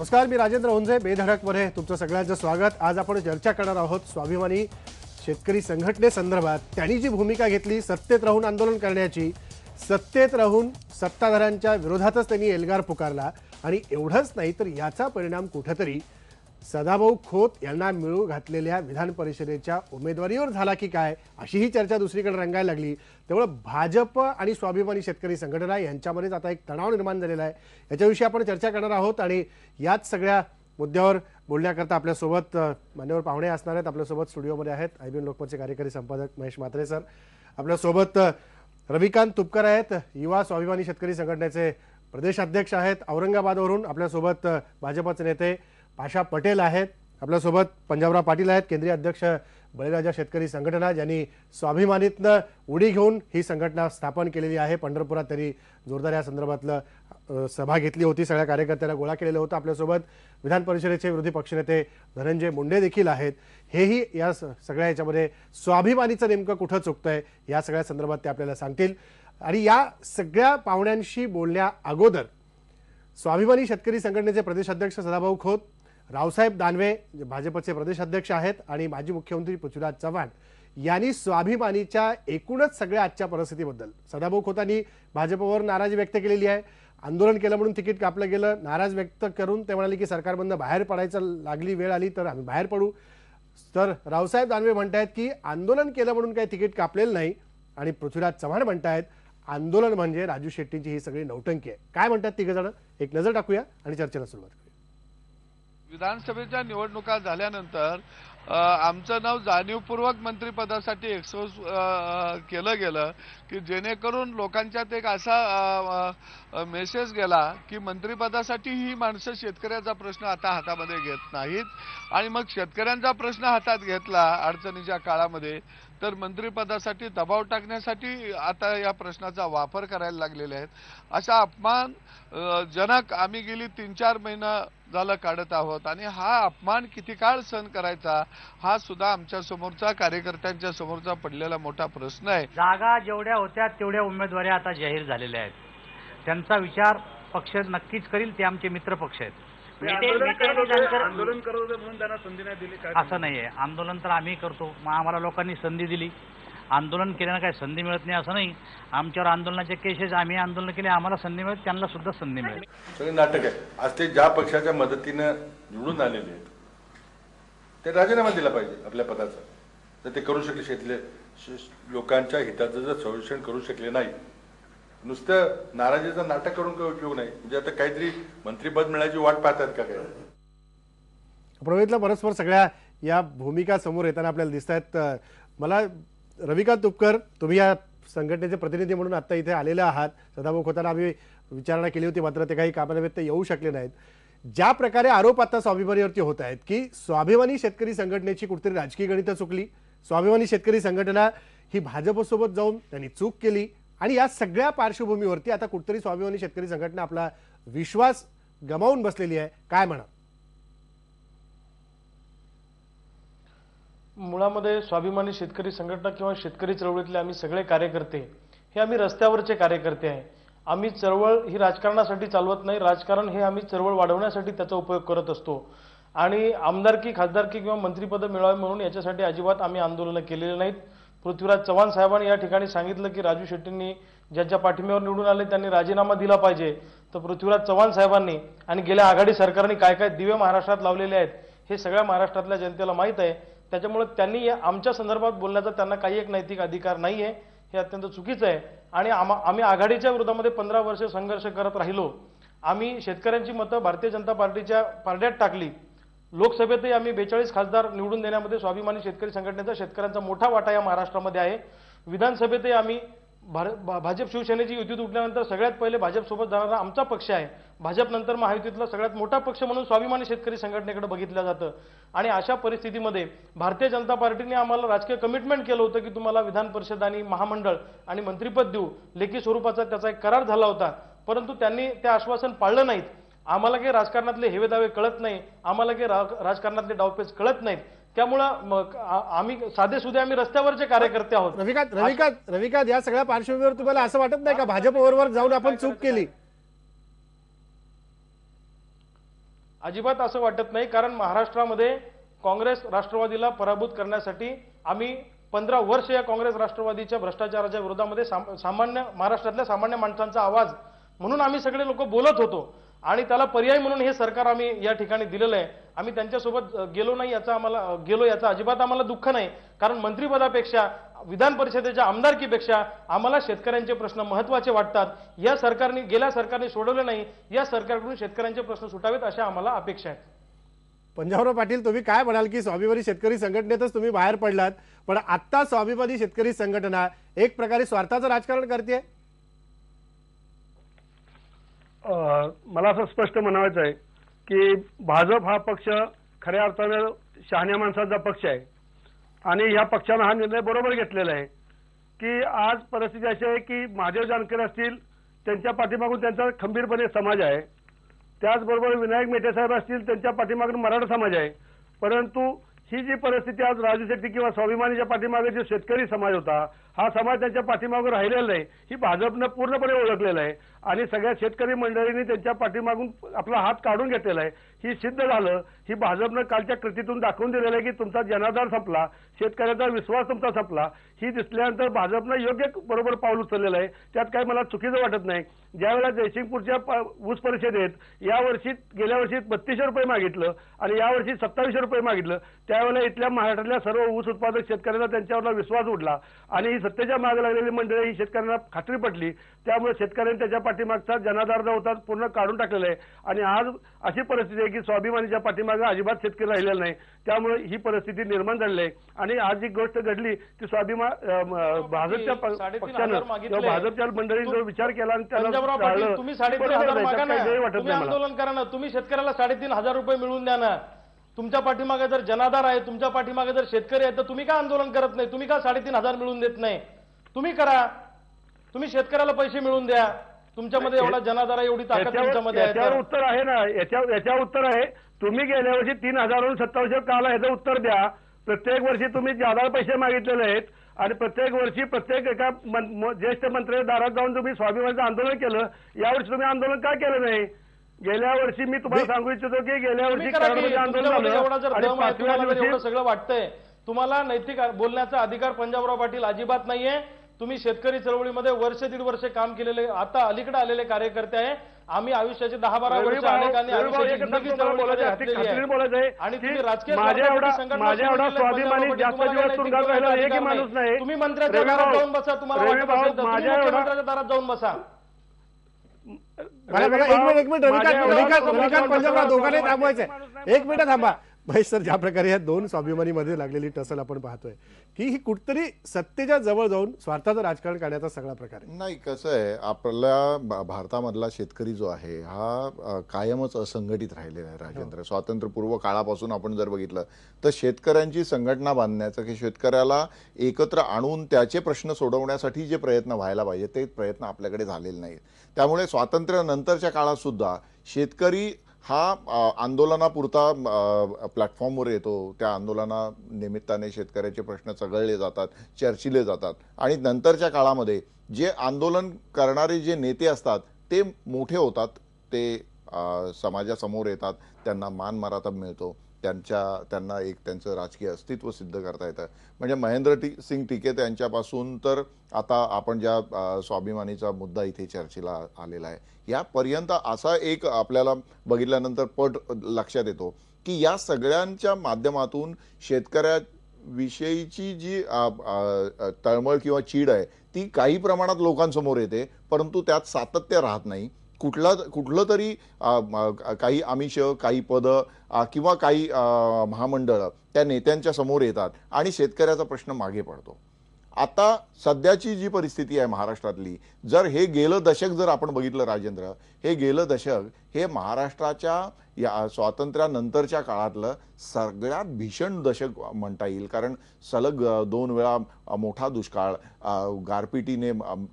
नमस्कार, मी राजेंद्र हुंजे. बेधडकमध्ये तुमचं सगळ्यांचं स्वागत. आज आपण चर्चा करणार आहोत स्वाभिमानी शेतकरी संघटनेसंदर्भात. त्यांनी जी भूमिका घेतली सत्तेत राहून आंदोलन करण्याची, सत्तेत राहून सत्ताधाऱ्यांच्या विरोधातच त्यांनी एल्गार पुकारला आणि एवढंच नाही तर याचा परिणाम कुठेतरी सदाभाऊ खोत यांना मिळू घातलेल्या विधान परिषदेच्या उमेदवारीवर झाला की काय, अशी ही चर्चा दुसरीकडे रंगायला लागली. त्यामुळे भाजप आणि स्वाभिमानी शेतकरी संघटना यांच्यामध्येच आता एक तणाव निर्माण झालेला आहे. याच्याविषयी आपण चर्चा करणार आहोत आणि याच सगळ्या मुद्द्यावर बोलण्याकरता आपल्यासोबत मान्यवर पाहुणे असणार आहेत. आपल्यासोबत स्टुडिओमध्ये आहेत IBN लोकमतचे कार्यकारी संपादक महेश म्हात्रे सर, आपल्यासोबत रविकांत तुपकर आहेत, युवा स्वाभिमानी शेतकरी संघटनेचे प्रदेशाध्यक्ष आहेत औरंगाबादवरून, आपल्यासोबत भाजपचे नेते पाशा पटेल आहेत, आपल्यासोबत पंजाबराव पाटील आहेत, केंद्रीय अध्यक्ष बळीराजा शेतकरी संघटना, ज्यांनी स्वाभिमानीतनं उडी घेऊन ही संघटना स्थापन केलेली आहे. पंढरपुरात त्यांनी जोरदार या संदर्भातलं सभा घेतली होती, सगळ्या कार्यकर्त्यांना गोळा केलेलं होतं. आपल्यासोबत विधान परिषदेचे विरोधी पक्षनेते धनंजय मुंडे देखील आहेत. हेही या सगळ्या याच्यामध्ये स्वाभिमानीचं नेमकं कुठं चुकतंय या सगळ्या संदर्भात ते आपल्याला सांगतील. आणि या सगळ्या पाहुण्यांशी बोलण्या अगोदर स्वाभिमानी शेतकरी संघटनेचे प्रदेशाध्यक्ष सदाभाऊ खोत, रावसाहेब दानवे जे भाजपचे प्रदेशाध्यक्ष आहेत आणि माजी मुख्यमंत्री पृथ्वीराज चव्हाण यांनी स्वाभिमानीच्या एकूणच सगळ्या आजच्या परिस्थितीबद्दल, सदाभाऊ खोतांनी भाजपवर नाराजी व्यक्त केलेली आहे. आंदोलन केलं म्हणून तिकीट कापलं गेलं, नाराज व्यक्त करून ते म्हणाले की सरकारमधनं बाहेर पडायचं लागली वेळ आली तर आम्ही बाहेर पडू. तर रावसाहेब दानवे म्हणतायत की आंदोलन केलं म्हणून काही तिकीट कापलेलं नाही आणि पृथ्वीराज चव्हाण म्हणतायत आंदोलन म्हणजे राजू शेट्टींची ही सगळी नौटंकी आहे. काय म्हणतात तिघजण, एक नजर टाकूया आणि चर्चेला सुरुवात करूया. विधानसभेच्या निवडणुका झाल्यानंतर आमचं नाव जाणीवपूर्वक मंत्रिपदासाठी एक्सपोज केलं गेलं की जेणेकरून लोकांच्यात एक असा मेसेज गेला की मंत्रिपदासाठी ही माणसं शेतकऱ्याचा प्रश्न आता हातामध्ये घेत नाहीत आणि मग शेतकऱ्यांचा प्रश्न हातात घेतला अडचणीच्या काळामध्ये तर मंत्रिपदासाठी दबाव टाकण्यासाठी आता या प्रश्नाचा वापर करायला लागलेले आहेत. अशा अपमान जनक आम्ही गेली 3-4 महिना झालं काढत आहोत आणि हा अपमान किती काळ सहन करायचा हा सुद्धा आमच्या समोरचा, कार्यकर्त्यांच्या समोरचा पडलेला मोठा प्रश्न आहे. जागा जेवढ्या होत्या तेवढ्या उमेदवारी आता जाहीर झालेल्या आहेत. त्यांचा विचार पक्ष नक्कीच करील, ते आमचे मित्र पक्ष आहेत. आंदोलन करत होते म्हणून त्यांना संधी नाही दिली असं नाहीये. आंदोलन तर आम्ही करतो, मग आम्हाला लोकांनी संधी दिली. आंदोलन केल्यानं काही संधी मिळत नाही असं नाही. आमच्यावर आंदोलनाचे केसेस, आम्ही आंदोलन केले, आम्हाला संधी मिळत, त्यांना सुद्धा संधी मिळेल. सगळे नाटक आहे. आज ते ज्या पक्षाच्या मदतीनं निवडून आलेले आहेत ते राजीनामा दिला पाहिजे आपल्या पदाचा. तर ते करू शकले, शेतले लोकांच्या हिताचं जर संरक्षण करू शकले नाही, नुसतं नाराजीचं नाटक करून काही उपयोग नाही. म्हणजे आता काहीतरी मंत्रिपद मिळायची वाट पाहतात का काय? आपण बघितलं परस्पर सगळ्या या भूमिका समोर येताना आपल्याला दिसत आहेत. मला रविकांत तुपकर, तुम्ही या संघटनेचे प्रतिनिधी म्हणून आता इथे आलेले आहात. सदाभाऊ खोतांना आम्ही विचारणा केली होती मात्र ते काही कामानिमित्त येऊ शकले नाहीत. ज्या प्रकारे आरोप आता स्वाभिमानीवरती होत आहेत की स्वाभिमानी शेतकरी संघटनेची कुठेतरी राजकीय गणितं चुकली, स्वाभिमानी शेतकरी संघटना ही भाजपसोबत जाऊन त्यांनी चूक केली आणि या सगळ्या पार्श्वभूमीवरती आता कुठेतरी स्वाभिमानी शेतकरी संघटना आपला विश्वास गमावून बसलेली आहे, काय म्हणा? मुळामध्ये स्वाभिमानी शेतकरी संघटना किंवा शेतकरी चळवळीतले आम्ही सगळे कार्यकर्ते हे आम्ही रस्त्यावरचे कार्यकर्ते आहे. आम्ही चळवळ ही राजकारणासाठी चालवत नाही. राजकारण हे आम्ही चळवळ वाढवण्यासाठी त्याचा उपयोग करत असतो आणि आमदारकी, खासदारकी किंवा मंत्रिपद मिळावी म्हणून याच्यासाठी अजिबात आम्ही आंदोलनं केलेली नाहीत. पृथ्वीराज चव्हाण साहेबांनी या ठिकाणी सांगितलं की राजू शेट्टींनी ज्याच्या पाठिंब्यावर निवडून आले त्यांनी राजीनामा दिला पाहिजे. तर पृथ्वीराज चव्हाण साहेबांनी आणि गेल्या आघाडी सरकारने काय काय दिवे महाराष्ट्रात लावलेले आहेत हे सगळ्या महाराष्ट्रातल्या जनतेला माहीत आहे. त्याच्यामुळे त्यांनी आमच्या संदर्भात बोलण्याचा त्यांना काही एक नैतिक अधिकार नाही आहे. हे अत्यंत चुकीचं आहे आणि आम्ही आघाडीच्या विरोधामध्ये 15 वर्ष संघर्ष करत राहिलो. आम्ही शेतकऱ्यांची मतं भारतीय जनता पार्टीच्या पारड्यात टाकली. लोकसभेतही आम्ही 42 खासदार निवडून देण्यामध्ये स्वाभिमानी शेतकरी संघटनेचा, शेतकऱ्यांचा मोठा वाटा या महाराष्ट्रामध्ये आहे. विधानसभेतही आम्ही भाजप शिवसेनेची युती तुटल्यानंतर सगळ्यात पहिले भाजपसोबत जाणारा आमचा पक्ष आहे. भाजपनंतर महायुतीतला सगळ्यात मोठा पक्ष म्हणून स्वाभिमानी शेतकरी संघटनेकडे बघितलं जातं आणि अशा परिस्थितीमध्ये भारतीय जनता पार्टीने आम्हाला राजकीय कमिटमेंट केलं होतं की तुम्हाला विधान परिषद आणि महामंडळ आणि मंत्रिपद देऊ. लेखी स्वरूपाचा त्याचा एक करार झाला होता, परंतु त्यांनी ते आश्वासन पाळलं नाहीत. आम्हाला काही राजकारणातले हेवेदावे कळत नाही, आम्हाला काही राजकारणातले डावपेच कळत नाहीत. त्यामुळे आम्ही साधेसुधे आम्ही रस्त्यावरचे कार्यकर्ते आहोत. रविकांत या सगळ्या पार्श्वभूमीवर तुम्हाला असं वाटत नाही का भाजप बरोबर जाऊन आपण चूक केली? अजिबात असं वाटत नाही, कारण महाराष्ट्रामध्ये काँग्रेस राष्ट्रवादीला पराभूत करण्यासाठी आम्ही 15 वर्ष या काँग्रेस राष्ट्रवादीच्या भ्रष्टाचाराच्या विरोधामध्ये सामान्य महाराष्ट्रातल्या सामान्य माणसांचा आवाज म्हणून आम्ही सगळे लोक बोलत होतो आणि त्याला पर्याय म्हणून हे सरकार आम्ही या ठिकाणी दिलेलं आहे. आम्ही त्यांच्यासोबत गेलो नाही याचा अजिबात आम्हाला दुःख नाही, कारण मंत्रिपदापेक्षा विधान परिषदेच्या आमदारकीपेक्षा आम्हाला शेतकऱ्यांचे प्रश्न महत्त्वाचे वाटतात. गेल्या सरकारने सोडवले नाही, या सरकारकडून शेतकऱ्यांचे प्रश्न सुटावेत अशा आम्हाला अपेक्षा आहेत. पंजाबराव पाटील, तुम्ही काय म्हणाल की स्वाभिमानी शेतकरी संघटनेतच तुम्ही बाहेर पडलात, पण आता स्वाभिमानी शेतकरी संघटना एक प्रकारे स्वार्थाचं राजकारण करते? मला असं स्पष्ट म्हणायचं आहे की भाजप हा पक्ष खऱ्या अर्थानं शहाण्या माणसाचा पक्ष आहे आणि ह्या पक्षानं हा निर्णय बरोबर घेतलेला आहे की आज परिस्थिती अशी आहे की महादेव जानकर असतील, त्यांच्या पाठीमागून त्यांचा खंबीरपणे समाज आहे. त्याचबरोबर विनायक मेटे साहेब असतील, त्यांच्या पाठीमागून मराठा समाज आहे. परंतु ही जी परिस्थिती आज राजू शेट्टी किंवा स्वाभिमानीच्या पाठीमागे जो शेतकरी समाज होता, हा समाज त्यांच्या पाठीमागून राहिलेला नाही, ही भाजपनं पूर्णपणे ओळखलेलं आहे आणि सगळ्या शेतकरी मंडळींनी त्यांच्या पाठीमागून आपला हात काढून घेतलेला आहे. ही सिद्ध झालं, ही भाजपनं कालच्या कृतीतून दाखवून दिलेलं आहे की तुमचा जनाधार संपला, शेतकऱ्याचा विश्वास तुमचा संपला. ही दिसल्यानंतर भाजपनं योग्य बरोबर पाऊल उचललेलं आहे, त्यात काही मला चुकीचं वाटत नाही. ज्यावेळेला जयसिंगपूरच्या ऊस परिषदेत गेल्या वर्षी 3200 रुपये मागितलं आणि यावर्षी 2700 रुपये मागितलं, त्यावेळेला इथल्या महाराष्ट्रातल्या सर्व ऊस उत्पादक शेतकऱ्यांना त्यांच्यावर विश्वास उडला आणि ही सत्तेच्या मागे लागलेली मंडळी ही शेतकऱ्यांना खात्री पटली. त्यामुळे शेतकऱ्यांनी त्याच्या पाठीमागचा जनाधार जो होता पूर्ण काढून टाकलेला आहे आणि आज अशी परिस्थिती आहे की स्वाभिमानीच्या पाठीमागे अजिबात शेतकरी राहिलेला नाही. त्यामुळे ही परिस्थिती निर्माण झालेली आहे आणि आज जी गोष्ट घडली ती भाजपच्या पक्षानं किंवा भाजपच्या मंडळीने जो विचार केला आणि त्याला तुम्ही 3,500 मागा ना, तुम्ही आंदोलन करा ना, तुम्ही शेतकऱ्याला 3,500 रुपये मिळवून द्या ना. तुमच्या पाठीमागे जर जनाधार आहे, तुमच्या पाठीमागे जर शेतकरी आहे, तर तुम्ही का आंदोलन करत नाही? तुम्ही का 3,500 मिळवून देत नाही? तुम्ही करा, तुम्ही शेतकऱ्याला पैसे मिळवून द्या. तुमच्यामध्ये एवढा जनाधार आहे, एवढी ताकद तुमच्यामध्ये आहे. याच्यावर उत्तर आहे ना, याच्यावर उत्तर आहे. तुम्ही गेल्या वर्षी 3,000 वरून 2700 का आला याचं उत्तर द्या. प्रत्येक वर्षी तुम्ही जादा पैसे मागितलेले आहेत आणि प्रत्येक वर्षी प्रत्येक एका ज्येष्ठ मंत्री दारात जाऊन तुम्ही स्वाभिमानीचं आंदोलन केलं. यावर्षी तुम्ही आंदोलन का केलं नाही? गेल्या वर्षी मी तुम्हाला सांगू इच्छितो की गेल्या वर्षी आंदोलन झालं. सगळं वाटतंय तुम्हाला नैतिक बोलण्याचा अधिकार पंजाबराव पाटील अजिबात नाहीये. तुम्ही शेतकरी चळवळीमध्ये वर्ष दीड वर्ष काम केलेले आता अलीकडे आलेले कार्यकर्ते आहे. आम्ही आयुष्याचे 10-12 वर्ष अनेकांनी आयुष्याची जिंदगी चळवळीमध्ये घातलेली आहे आणि तुम्ही राजकीय स्वाभिमानी जास्त दिवस तुरुंगात राहिला एकही माणूस नाही. तुम्ही मंत्र्याच्या दारात जाऊन बसा, तुम्हाला वाटत असेल तर तुम्ही मुख्यमंत्र्याच्या दारात जाऊन बसा. एक मिनिट रविकांत पंजाबराव दोघांनी थांबवायचंय. एक मिनिट थांबा. महेश सर, ज्या प्रकारे या दोन स्वाभिमानीमध्ये लागलेली टसल आपण पाहतोय की ही कुठतरी सत्तेच्या जवळ जाऊन स्वार्थाचं राजकारण करण्याचा सगळा प्रकार आहे. नाही, कसं आहे, आपल्या भारतामधला शेतकरी जो आहे हा कायमच असंघटित राहिलेला आहे राजेंद्र. स्वातंत्र्यपूर्व काळापासून आपण जर बघितलं तर शेतकऱ्यांची संघटना बांधण्याचं की शेतकऱ्याला एकत्र आणून त्याचे प्रश्न सोडवण्यासाठी जे प्रयत्न व्हायला पाहिजे ते प्रयत्न आपल्याकडे झालेले नाहीत. त्यामुळे स्वातंत्र्यानंतरच्या काळात सुद्धा शेतकरी हा आंदोलनापुरता प्लॅटफॉर्मवर येतो. त्या आंदोलना निमित्ताने शेतकऱ्याचे प्रश्न चघळले जातात, चर्चिले जातात आणि नंतरच्या काळामध्ये जे आंदोलन करणारे जे नेते असतात ते मोठे होतात, ते समाजासमोर येतात, त्यांना मान मरातब मिळतो, त्यांना एक त्यांचं राजकीय अस्तित्व सिद्ध करता येतं. म्हणजे महेंद्र सिंग टिकेत यांच्यापासून तर आता आपण ज्या स्वाभिमानीचा मुद्दा इथे चर्चेला आलेला आहे यापर्यंत असा एक आपल्याला बघितल्यानंतर पट लक्षात येतो की या सगळ्यांच्या माध्यमातून शेतकऱ्याविषयीची जी तळमळ किंवा चीड आहे ती काही प्रमाणात लोकांसमोर येते, परंतु त्यात सातत्य राहत नाही. कुठलं तरी काही आमिष, काही पद किंवा काही महामंडळ त्या नेत्यांच्या समोर येतात आणि शेतकऱ्याचा प्रश्न मागे पडतो. आता सध्याची जी परिस्थिती आहे महाराष्ट्रातली, जर हे गेलं दशक जर आपण बघितलं राजेंद्र, हे गेलं दशक हे महाराष्ट्राच्या या स्वातंत्र्यानंतरच्या काळातलं सगळ्यात भीषण दशक म्हणता येईल. कारण सलग 2 वेळा मोठा दुष्काळ, गारपिटीने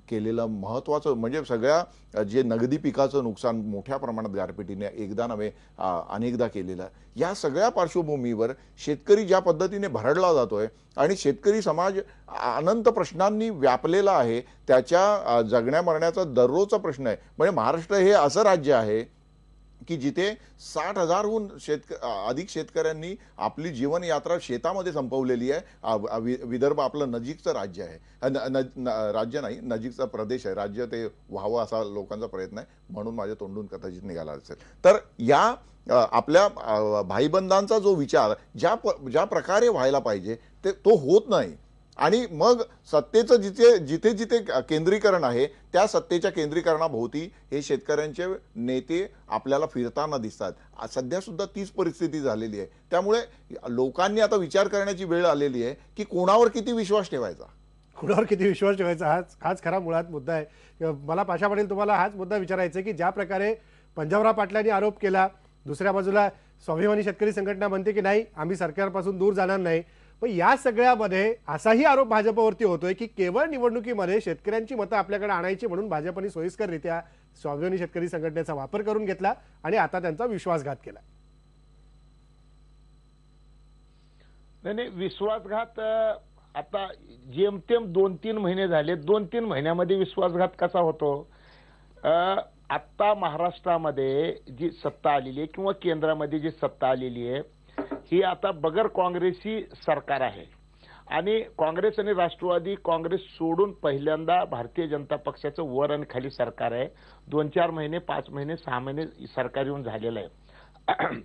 केलेलं महत्त्वाचं म्हणजे सगळ्या जे नगदी पिकाचं नुकसान मोठ्या प्रमाणात गारपिटीने एकदा नव्हे अनेकदा केलेलं, या सगळ्या पार्श्वभूमीवर शेतकरी ज्या पद्धतीने भरडला जातोय आणि शेतकरी समाज अनंत प्रश्नांनी व्यापलेला आहे, त्याच्या जगण्या मरण्याचा दररोजचा प्रश्न आहे. म्हणजे महाराष्ट्र हे असं राज्य आहे की जिथे 60,000हून अधिक शेतकऱ्यांनी आपली जीवनयात्रा शेतामध्ये संपवलेली आहे. विदर्भ आपलं नजीकचं राज्य आहे, राज्य नाही, नजीकचा प्रदेश आहे. राज्य ते व्हावं असा लोकांचा प्रयत्न आहे, म्हणून माझ्या तोंडून कदाचित निघाला असेल. तर या आपल्या भाईबंधांचा जो विचार ज्या प्रकारे व्हायला पाहिजे तो होत नाही. आणि मग सत्तेचं जिथे जिथे केंद्रीकरण आहे त्या सत्तेच्या केंद्रीकरणाभोवती हे शेतकऱ्यांचे नेते आपल्याला फिरताना दिसतात. सध्या सुद्धा तीच परिस्थिती झालेली आहे. त्यामुळे लोकांनी आता विचार करण्याची वेळ आलेली आहे की कोणावर किती विश्वास ठेवायचा, कुणावर किती विश्वास ठेवायचा, हाच खरा मुळात मुद्दा आहे. मला पाशा पाटील तुम्हाला हाच मुद्दा विचारायचा आहे की ज्या प्रकारे पंजाबराव पाटलांनी आरोप केला, दुसऱ्या बाजूला स्वाभिमानी शेतकरी संघटना म्हणते की नाही आम्ही सरकारपासून दूर जाणार नाही, पण या सगळ्यामध्ये असाही आरोप भाजपवरती होतोय की केवळ निवडणुकीमध्ये शेतकऱ्यांची मतं आपल्याकडे आणायची म्हणून भाजपने सोयीस्कररित्या स्वाभिमानी शेतकरी संघटनेचा वापर करून घेतला आणि आता त्यांचा विश्वासघात केला. नाही, विश्वासघात आता जेमतेम 2-3 महिने झाले. 2-3 महिन्यामध्ये विश्वासघात कसा होतो? आता महाराष्ट्रामध्ये जी सत्ता आलेली आहे किंवा केंद्रामध्ये जी सत्ता आलेली आहे ही आता बगर काँग्रेसी सरकार आहे. आणि काँग्रेस आणि राष्ट्रवादी काँग्रेस सोडून पहिल्यांदा भारतीय जनता पक्षाचं वर आणि खाली सरकार आहे. 2-4 महिने, 5 महिने, 6 महिने सरकार येऊन झालेलं आहे.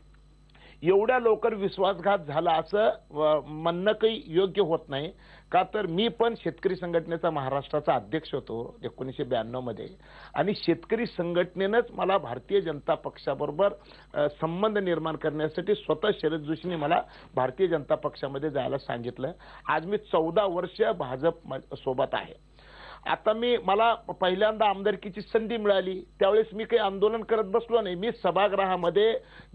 एवढ्या लवकर विश्वासघात झाला असं म्हणणं काही योग्य होत नाही. का तर मी पण शेतकरी संघटनेचा महाराष्ट्राचा अध्यक्ष होतो 1992 मध्ये, आणि शेतकरी संघटनेनंच मला भारतीय जनता पक्षाबरोबर संबंध निर्माण करण्यासाठी स्वतः शरद जोशींनी मला भारतीय जनता पक्षामध्ये जायला सांगितलं. आज मी 14 वर्ष भाजप सोबत आहे. आता मला पहिल्यांदा आमदारकीची संधी मिळाली त्यावेळेस मी काही आंदोलन करत बसलो नाही. मी सभागृहामध्ये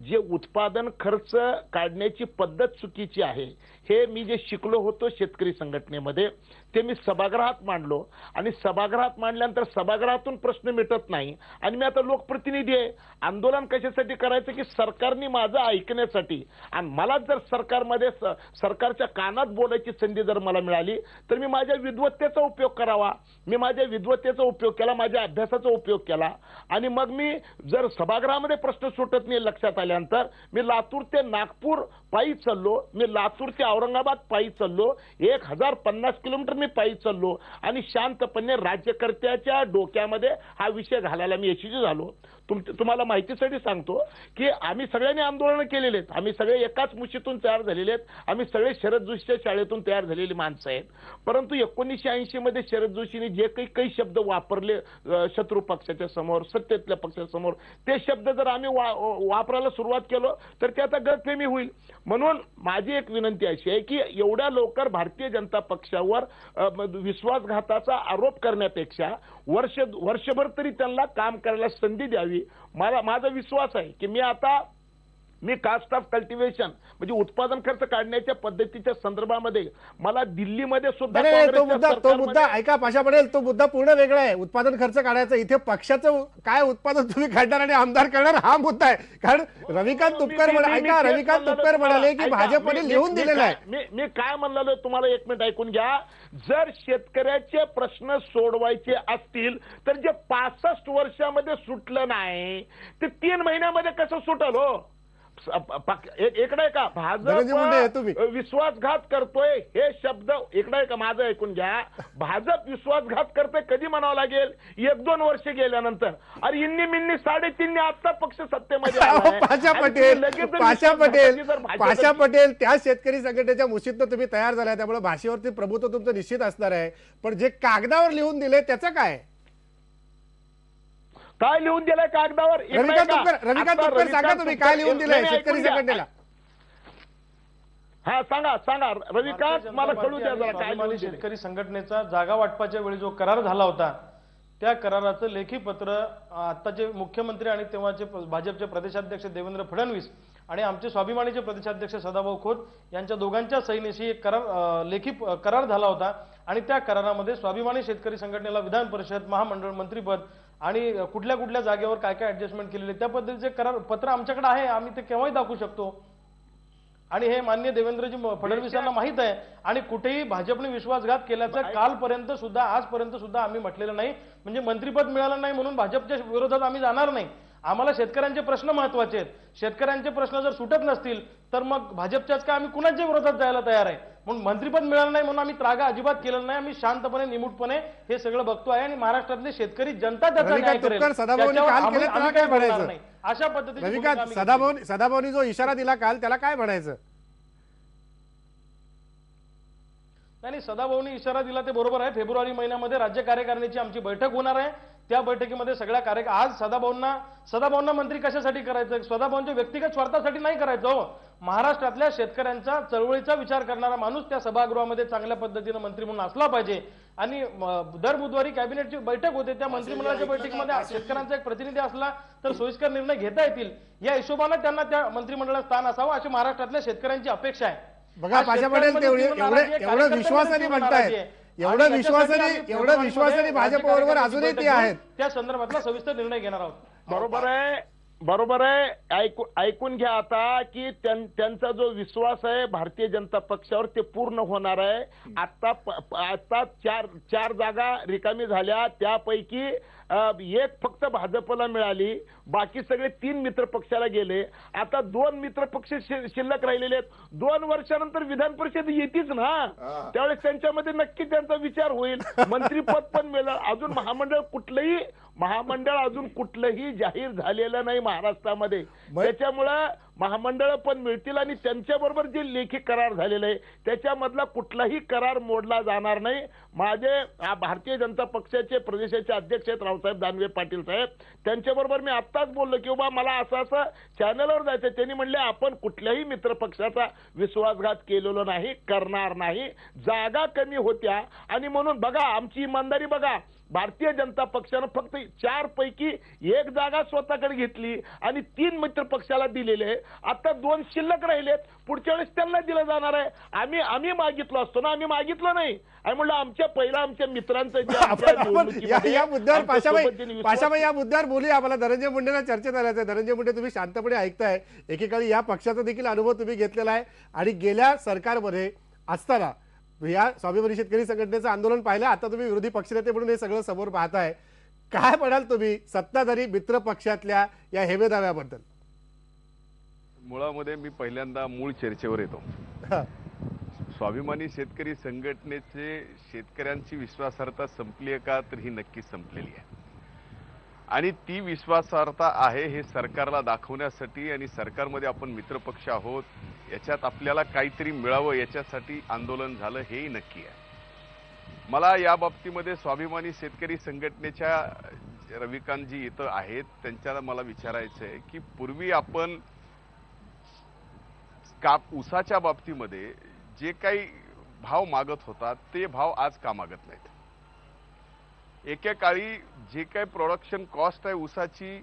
जे उत्पादन खर्च काढण्याची पद्धत चुकीची आहे हे मी जे शिकलो होतो शेतकरी संघटनेमध्ये ते मी सभागृहात मांडलो. आणि सभागृहात मांडल्यानंतर सभागृहातून प्रश्न मिटत नाही आणि मी आता लोकप्रतिनिधी आहे. आंदोलन कशासाठी करायचं की सरकारने माझं ऐकण्यासाठी. आणि मला जर सरकारमध्ये सरकारच्या कानात बोलायची संधी जर मला मिळाली तर मी माझ्या विद्वत्तेचा उपयोग करावा. मी माझ्या विद्वत्तेचा उपयोग केला, माझ्या अभ्यासाचा उपयोग केला. आणि मग मी जर सभागृहामध्ये प्रश्न सुटत नाही लक्षात आल्यानंतर मी लातूर ते नागपूर पायी चाललो, मी लातूर ते औरंगाबाद पायी चाललो, 1050 किलोमीटर मी पायी चाललो आणि शांतपणे राज्यकर्त्याच्या डोक्यामध्ये हा विषय घालायला मी यशस्वी झालो. तुम्हाला माहितीसाठी सांगतो की आम्ही सगळ्यांनी आंदोलन केलेले आहेत. आम्ही सगळे एकाच मुशीतून तयार झालेले आहेत. आम्ही सगळे शरद जोशीच्या शाळेतून तयार झालेली माणसं आहेत. परंतु 1980 मध्ये शरद जोशींनी जे काही शब्द वापरले शत्रू पक्षाच्या समोर, सत्तेतल्या पक्षाच्या समोर, ते शब्द जर आम्ही वापरायला सुरुवात केलो तर त्याचा गैरफहमी होईल. म्हणून माझी एक विनंती अशी आहे की एवढ्या लवकर भारतीय जनता पक्षावर विश्वासघाताचा आरोप करण्यापेक्षा वर्षभर तरी त्यांना काम करायला संधी द्यावी. माझा विश्वास आहे की मी कास्ट ऑफ कल्टिव्हेशन म्हणजे उत्पादन खर्च काढण्याच्या पद्धतीच्या संदर्भामध्ये मला दिल्लीमध्ये सुद्धा तो मुद्दा ऐका पाशा पटेल, तो मुद्दा पूर्ण वेगळा आहे. उत्पादन खर्च काढायचा, इथे पक्षाचं काय उत्पादन तुम्ही काढणार आणि आमदार करणार हा मुद्दा आहे. कारण रविकांत तुपकर म्हणाले की भाजपने लिहून दिलेलं आहे. मी काय म्हणलेलो तुम्हाला एक मिनिट ऐकून घ्या. जर शेतकऱ्याचे प्रश्न सोडवायचे असतील तर जे 65 वर्षामध्ये सुटलं नाही ते 3 महिन्यामध्ये कसं सुटल हो? इकडे का भाजप विश्वासघात करतोय हे शब्द इकडे का माझं ऐकून घ्या. भाजप विश्वासघात करतोय कधी म्हणावं लागेल? 1-2 वर्ष गेल्यानंतर. अरे इन्नी मिन्नी 3.5 आता पक्ष सत्तेमध्ये पाशा पटेल त्या शेतकरी संघटनेच्या मुशीतनं तुम्ही तयार झालाय त्यामुळे भाषेवरती प्रभुत्व तुमचं निश्चित असणार आहे. पण जे कागदावर लिहून दिले त्याचं काय लिहून दिलंय कागदावर? रविकांत तुपकर सांगा तुम्ही काय लिहून दिलंय शेतकरी संघटनेला? हा सांगा रविकांत मला कळू द्या जरा काय लिहून शेतकरी संघटनेचा जागा वाटपाच्या वेळी जो करार झाला होता त्या कराराचं लेखी पत्र आताचे मुख्यमंत्री आणि तेव्हाचे भाजपचे प्रदेशाध्यक्ष देवेंद्र फडणवीस आणि आमचे स्वाभिमानीचे प्रदेशाध्यक्ष सदाभाऊ खोत यांच्या दोघांच्या सहीनेशी एक लेखी करार झाला होता. आणि त्या करारामध्ये स्वाभिमानी शेतकरी संघटनेला विधान परिषद, महामंडळ, मंत्रीपद आणि कुठल्या कुठल्या जागेवर काय काय ऍडजस्टमेंट केलेले त्या पद्धतीचे करार पत्र आमच्याकडे आहे. आम्ही ते केव्हाही दाखवू शकतो. आणि हे माननीय देवेंद्रजी फडणवीसांना माहित आहे. आणि कुठेही भाजपने विश्वासघात केल्याचं कालपर्यंत सुद्धा आजपर्यंत सुद्धा आम्ही म्हटलेलं नाही. म्हणजे मंत्रीपद मिळालं नाही म्हणून भाजपच्या विरोधात आम्ही जाणार नाही. आम्हाला शेतकऱ्यांचे प्रश्न महत्वाचे आहेत. शेतकऱ्यांचे प्रश्न जर सुटत नसतील तर मग भाजपच्याच का आम्ही कुणाच्या विरोधात जायला तयार आहे. म्हणून मंत्रीपद मिळालं नाही म्हणून आम्ही त्रागा अजिबात केलेलं नाही. आम्ही शांतपणे निमूटपणे हे सगळं बघतो आहे आणि महाराष्ट्रातले शेतकरी जनता त्याचा न्याय करेल. तुपकर सदाभाऊंनी काल केलं त्याला काय म्हणायचं? अशा पद्धतीने रविकांत, सदाभाऊनी जो इशारा दिला काल त्याला काय म्हणायचं? नाही, सदाभाऊनी इशारा दिला ते बरोबर आहे. फेब्रुवारी महिन्यामध्ये राज्य कार्यकारिणीची आमची बैठक होणार आहे. त्या बैठकीमध्ये सगळ्या आज सदाभाऊंना मंत्री कशासाठी करायचं? सदाभाऊंच्या व्यक्तिगत स्वार्थासाठी नाही करायचं हो. महाराष्ट्रातल्या शेतकऱ्यांचा चळवळीचा विचार करणारा माणूस त्या सभागृहामध्ये चांगल्या पद्धतीनं मंत्री म्हणून असला पाहिजे. आणि दर बुधवारी कॅबिनेटची बैठक होते. त्या मंत्रिमंडळाच्या बैठकीमध्ये शेतकऱ्यांचा एक प्रतिनिधी असला तर सोयीस्कर निर्णय घेता येतील. या हिशोबाने त्यांना त्या मंत्रिमंडळात स्थान असावं अशी महाराष्ट्रातल्या शेतकऱ्यांची अपेक्षा आहे. बघा भाजप पटेल एवढं विश्वासाने म्हणतायत, एवढं विश्वासाने भाजपबरोबर अजूनही ते आहेत. त्या संदर्भातला सविस्तर निर्णय घेणार आहोत. बरोबर आहे. ऐकून घ्या आता की त्यांचा जो विश्वास आहे भारतीय जनता पक्षावर ते पूर्ण होणार आहे. आता चार जागा रिकामी झाल्या, त्यापैकी एक फक्त भाजपला मिळाली, बाकी सगळे 3 मित्र पक्षाला गेले. आता 2 मित्र पक्ष शिल्लक राहिलेले आहेत. 2 वर्षानंतर विधान परिषद येतीच ना, त्यावेळेस त्यांच्यामध्ये नक्की त्यांचा विचार होईल. मंत्रीपद पण मिळेल. अजून महामंडळ अजून कुठलंही जाहीर झालेलं नाही महाराष्ट्रामध्ये. त्याच्यामुळं महामंडळ पण मिळतील आणि त्यांच्याबरोबर जे लेखी करार झालेले आहे त्याच्यामधला कुठलाही करार मोडला जाणार नाही. माझे भारतीय जनता पक्षाचे प्रदेशाचे अध्यक्ष आहेत रावसाहेब दानवे पाटील साहेब, त्यांच्याबरोबर मी आत्ताच बोललो की बाबा मला असं चॅनलवर जायचं. त्यांनी म्हणले आपण कुठल्याही मित्र पक्षाचा विश्वासघात केलेला नाही, करणार नाही. जागा कमी होत्या आणि म्हणून बघा आमची इमानदारी बघा. भारतीय जनता पक्षानं फक्त 4 पैकी 1 जागा स्वतःकडे घेतली आणि 3 मित्र पक्षाला दिलेले. आता 2 शिल्लक राहिलेत, पुढच्या वेळेस त्यांना दिलं जाणार आहे. आम्ही मागितलो असतो ना, आम्ही मागितलं नाही. आणि म्हणलं आमच्या मित्रांचं या मुद्द्यावर पाशाबाई या मुद्द्यावर बोलूया. आम्हाला धनंजय मुंडेला चर्चेत आल्याचं. धनंजय मुंडे, तुम्ही शांतपणे ऐकताय. एकेकाळी या पक्षाचा देखील अनुभव तुम्ही घेतलेला आहे आणि गेल्या सरकारमध्ये असताना या स्वाभिमानी शेतकरी संघटनेचं आंदोलन पाहिलं. आता तुम्ही विरोधी पक्षनेते म्हणून हे सगळं समोर पाहताय. काय म्हणाल तुम्ही सत्ताधारी मित्र पक्षातल्या या हेवे दाव्याबद्दल? मुळामध्ये मी पहिल्यांदा मूळ चर्चेवर येतो. स्वाभिमानी शेतकरी संघटनेचे शेतकऱ्यांची विश्वासार्हता संपली आहे का? तर ही नक्कीच संपलेली आहे आणि ती विश्वासार्हता आहे हे सरकारला दाखवण्यासाठी आणि सरकारमध्ये आपण मित्रपक्ष आहोत याच्यात आपल्याला काहीतरी मिळावं याच्यासाठी आंदोलन झालं हेही नक्की आहे. मला या बाबतीमध्ये स्वाभिमानी शेतकरी संघटनेच्या रविकांतजी इथं आहेत त्यांच्याला मला विचारायचं आहे की पूर्वी आपण ऊसाच्या बाबतीमध्ये जे काही भाव मागत होता ते भाव आज का मागत नाहीत? एकेकाळी जे काही प्रोडक्शन कॉस्ट आहे ऊसाची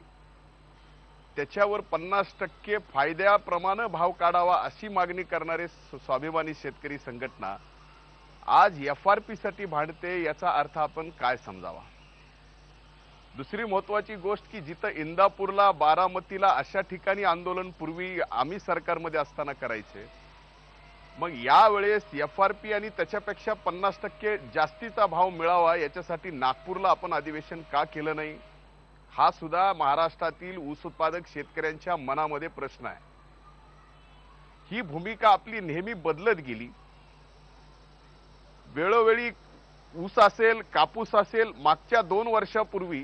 त्याच्यावर 50% फायद्याप्रमाणे भाव काढावा अशी मागणी करणारे स्वाभिमानी शेतकरी संघटना आज FRP साठी भांडते. याचा अर्थ आपण काय समजावा? दुसरी महत्वाची गोष्ट की जिथं इंदापूरला, बारामतीला अशा ठिकाणी आंदोलन पूर्वी आम्ही सरकारमध्ये असताना करायचे, मग यावेळेस FRP आणि त्याच्यापेक्षा 50% जास्तीचा भाव मिळावा याच्यासाठी नागपूरला आपण अधिवेशन का केलं नाही? हा सुद्धा महाराष्ट्रातील ऊस उत्पादक शेतकऱ्यांच्या मनामध्ये प्रश्न आहे. ही भूमिका आपली नेहमी बदलत गेली. वेळोवेळी ऊस असेल, कापूस असेल, मागच्या 2 वर्षापूर्वी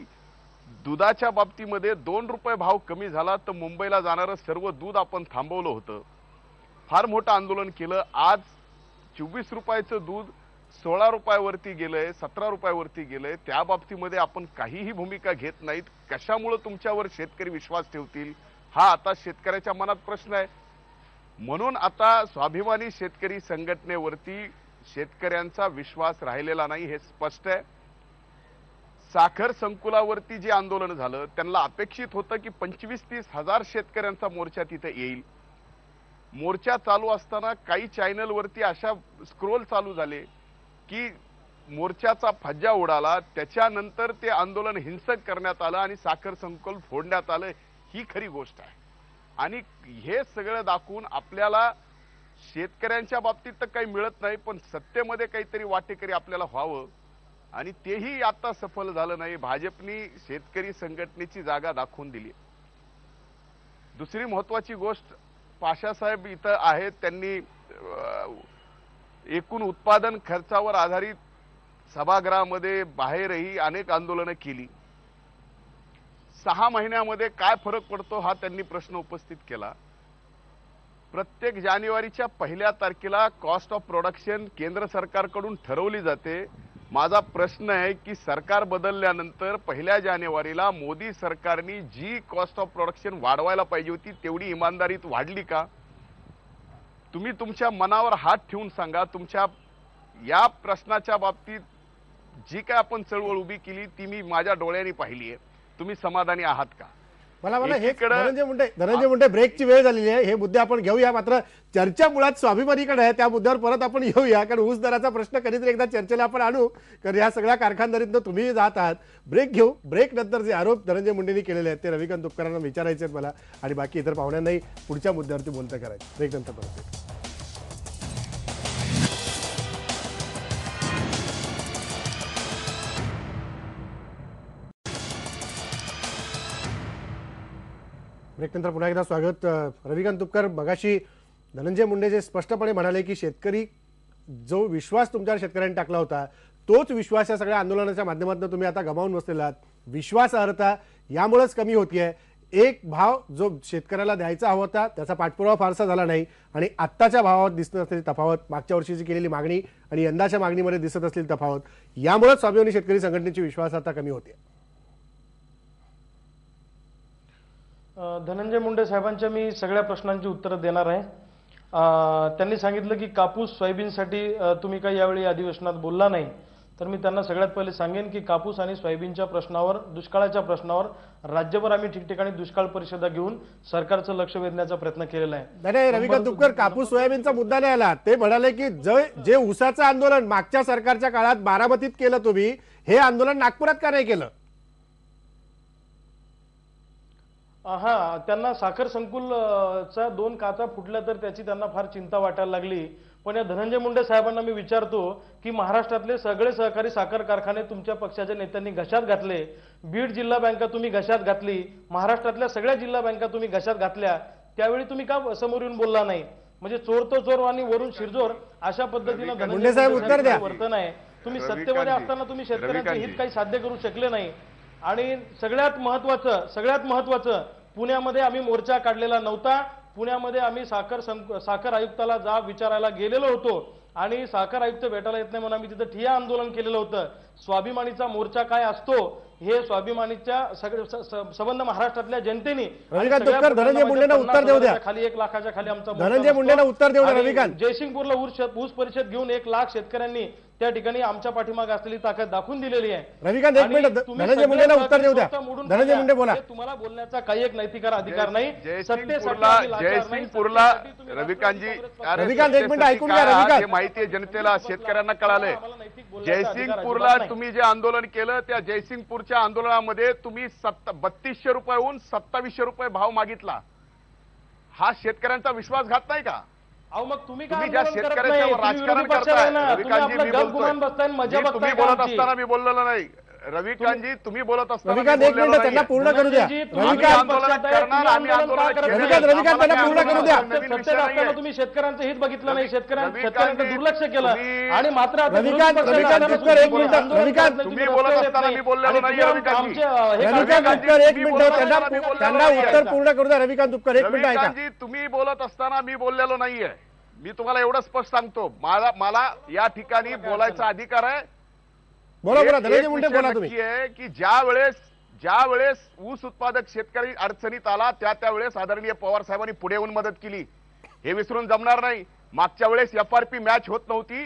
दुधाच्या बाबतीमध्ये 2 रुपये भाव कमी झाला तर मुंबईला जाणारं सर्व दूध आपण थांबवलं होतं. फार मोठं आंदोलन केलं. आज 24 रुपयाचं दूध 16 रुपयावरती गेलंय, 17 रुपयावरती गेलंय. त्या बाबतीमध्ये आपण काहीही भूमिका घेत नाहीत. कशामुळे तुमच्यावर शेतकरी विश्वास ठेवतील हा आता शेतकऱ्याच्या मनात प्रश्न आहे. म्हणून आता स्वाभिमानी शेतकरी संघटनेवरती शेतकऱ्यांचा विश्वास राहिलेला नाही हे स्पष्ट आहे. साखर संकुलावरती जे आंदोलन झालं त्यांना अपेक्षित होतं की 25-30 हजार शेतकऱ्यांचा मोर्चा तिथे येईल. मोर्चा चालू असताना काही चॅनलवरती अशा स्क्रोल चालू झाले की मोर्चाचा फज्जा उडाला. त्याच्यानंतर ते आंदोलन हिंसक करण्यात आलं आणि साखर संकुल फोडण्यात आलं. ही खरी गोष्ट आहे आणि हे सगळं दाखवून आपल्याला शेतकऱ्यांच्या बाबतीत तर काही मिळत नाही पण सत्तेमध्ये काहीतरी वाटेकरी आपल्याला व्हावं आणि तेही आता सफल झालं नाही. भाजपनी शेतकरी संघटनेची जागा दाखवून दिली. दुसरी महत्वाची गोष्ट पाशासाहेब इथं आहेत, त्यांनी एकूण उत्पादन खर्चावर आधारित सभागृहामध्ये बाहेरही अनेक आंदोलनं केली. 6 महिन्यामध्ये काय फरक पडतो हा त्यांनी प्रश्न उपस्थित केला. प्रत्येक जानेवारीच्या 1 तारखेला कॉस्ट ऑफ प्रोडक्शन केंद्र सरकारकडून ठरवली जाते. माझा प्रश्न आहे की सरकार बदलल्यानंतर 1 जानेवारीला मोदी सरकारने जी कॉस्ट ऑफ प्रोडक्शन वाढवायला पाहिजे होती तेवढी इमानदारीत वाढली का? तुम्ही तुमच्या मनावर हात ठेवून सांगा. तुमच्या या प्रश्नाच्या बाबतीत जी काय आपण चळवळ उभी केली ती मी माझ्या डोळ्यांनी पाहिली आहे. तुम्ही समाधानी आहात का? मला हे एकीकडे धनंजय मुंडे ब्रेकची वेळ झालेली आहे. हे मुद्दे आपण घेऊया, मात्र चर्चा मुळात स्वाभिमानीकडे आहे. त्या मुद्द्यावर परत आपण येऊया, कारण ऊस दराचा प्रश्न कधीतरी एकदा चर्चेला आपण आणू, कारण या सगळ्या कारखानदारीतनं तुम्ही जात आहात. ब्रेक घेऊ. ब्रेक नंतर जे आरोप धनंजय मुंडेंनी केलेले आहेत ते रविकांत तुपकरांना विचारायचे आहेत मला, आणि बाकी इतर पाहुण्यांनाही पुढच्या मुद्द्यावरती बोलतं करायचं. ब्रेक नंतर परत येऊ. ब्रेकनंतर पुन्हा एकदा स्वागत. रविकांत तुपकर, मगाशी धनंजय मुंडे जे स्पष्टपणे म्हणाले की शेतकरी जो विश्वास तुमच्यावर शेतकऱ्यांनी टाकला होता तोच विश्वास या सगळ्या आंदोलनाच्या माध्यमातून तुम्ही आता गमावून बसलेला आहात. विश्वासार्हता यामुळेच कमी होतीये. एक भाव जो शेतकऱ्याला द्यायचा हवा होता त्याचा पाठपुरावा फारसा झाला नाही, आणि आत्ताच्या भावात दिसत असलेली तफावत, मागच्या वर्षीची केलेली मागणी आणि यंदाच्या मागणीमध्ये दिसत असलेली तफावत, यामुळेच स्वाभिमानी शेतकरी संघटनेची विश्वासार्हता कमी होते. धनंजय मुंडे साहेबांच्या मी सगळ्या प्रश्नांची उत्तरं देणार आहे. त्यांनी सांगितलं की कापूस सोयाबीनसाठी तुम्ही काही यावेळी अधिवेशनात बोलला नाही, तर मी त्यांना सगळ्यात पहिले सांगेन की कापूस आणि सोयाबीनच्या प्रश्नावर, दुष्काळाच्या प्रश्नावर राज्यभर आम्ही ठिकठिकाणी दुष्काळ परिषदा घेऊन सरकारचं लक्ष वेधण्याचा प्रयत्न केलेला आहे. नाही, रविकांत तुपकर, कापूस सोयाबीनचा मुद्दा नाही आला. ते म्हणाले की जे ऊसाचं आंदोलन मागच्या सरकारच्या काळात बारामतीत केलं तुम्ही, हे आंदोलन नागपुरात का नाही केलं? हा, त्यांना साखर संकुलचा 2 काचा फुटल्या तर त्याची त्यांना फार चिंता वाटायला लागली. पण या धनंजय मुंडे साहेबांना मी विचारतो की महाराष्ट्रातले सगळे सहकारी साखर कारखाने तुमच्या पक्षाच्या नेत्यांनी घशात घातले. बीड जिल्हा बँका तुम्ही घशात घातली, महाराष्ट्रातल्या सगळ्या जिल्हा बँका तुम्ही घशात घातल्या. त्यावेळी तुम्ही का समोर येऊन बोलला नाही? म्हणजे चोर तो चोर आणि वरून शिरजोर अशा पद्धतीनं धनंजय मुंडे साहेब उत्तर द्या. वर्तन आहे. तुम्ही सत्तेमध्ये असताना तुम्ही शेतकऱ्यांचे हित काही साध्य करू शकले नाही. आणि सगळ्यात महत्वाचं पुण्यामध्ये आम्ही मोर्चा काढलेला नव्हता. पुण्यामध्ये आम्ही साखर आयुक्ताला जाब विचारायला गेलेलो होतो, आणि साखर आयुक्त भेटायला येत नाही म्हणून आम्ही तिथं ठिय्या आंदोलन केलेलं होतं. स्वाभिमानीचा मोर्चा काय असतो हे स्वाभिमानीच्या संबंध महाराष्ट्रातल्या जनतेने, धनंजय मुंडेंना उत्तर देऊ द्या. खाली 1 लाखाच्या खाली आमचा धनंजय मुंडेंना उत्तर देऊ द्या. रविकांत, जयसिंगपूरला ऊस परिषद घेऊन 1 लाख शेतकऱ्यांनी त्या ठिकाणी आमच्या पाठीमागे असलेली ताकद दाखवून दिलेली आहे. रविकांत, एक मिनिट, धनंजय मुंडेंना उत्तर देऊ द्या. धनंजय मुंडे बोला. तुम्हाला बोलण्याचा काही एक नैतिक अधिकार नाही. जयसिंगपूरला रविकांतजी, रविकांत एक मिनिट ऐकून घ्या. रविकांत, माहिती आहे जनतेला, शेतकऱ्यांना कळालंय. जयसिंगपूरला तुम्ही जे आंदोलन केलं त्या जयसिंगपूरच्या आंदोलनामध्ये तुम्ही 3200 रुपयाहून 2700 रुपये भाव मागितला. हा शेतकऱ्यांचा विश्वासघात नाही का? अहो, मग तुम्ही ज्या शेतकऱ्याच्यावर राजकारण करताय, रविकांतजी, तुम्ही बोलत असताना मी बोललेलो नाही. रविकांतजी, तुम्ही बोलत असताना रविकांत एक मिनिट त्यांना पूर्ण करू द्या. तुम्ही शेतकऱ्यांचं हित बघितलं नाही, शेतकऱ्यांचं दुर्लक्ष केलं, आणि मात्र रविकांत एक मिनिट, रविकांत तुम्ही बोलत असताना मी बोललेलो नाही. रविकांत तुपकर एक मिनिट, त्यांना उत्तर पूर्ण करू द्या. रविकांत तुपकर एक मिनिट ऐका. रविकांतजी, तुम्ही बोलत असताना मी बोललेलो नाहीये. मी तुम्हाला एवढं स्पष्ट सांगतो, मला या ठिकाणी बोलायचा अधिकार आहे. बोला, धनंजय मुंडे बोला तुम्ही. की ज्या वेळेस ऊस उत्पादक शेतकरी अडचणीत आला त्यावेळेस आदरणीय पवार साहेबांनी पुढे येऊन मदत केली. हे विसरून जमणार नाही. मागच्या वेळेस FRP मॅच होत नव्हती.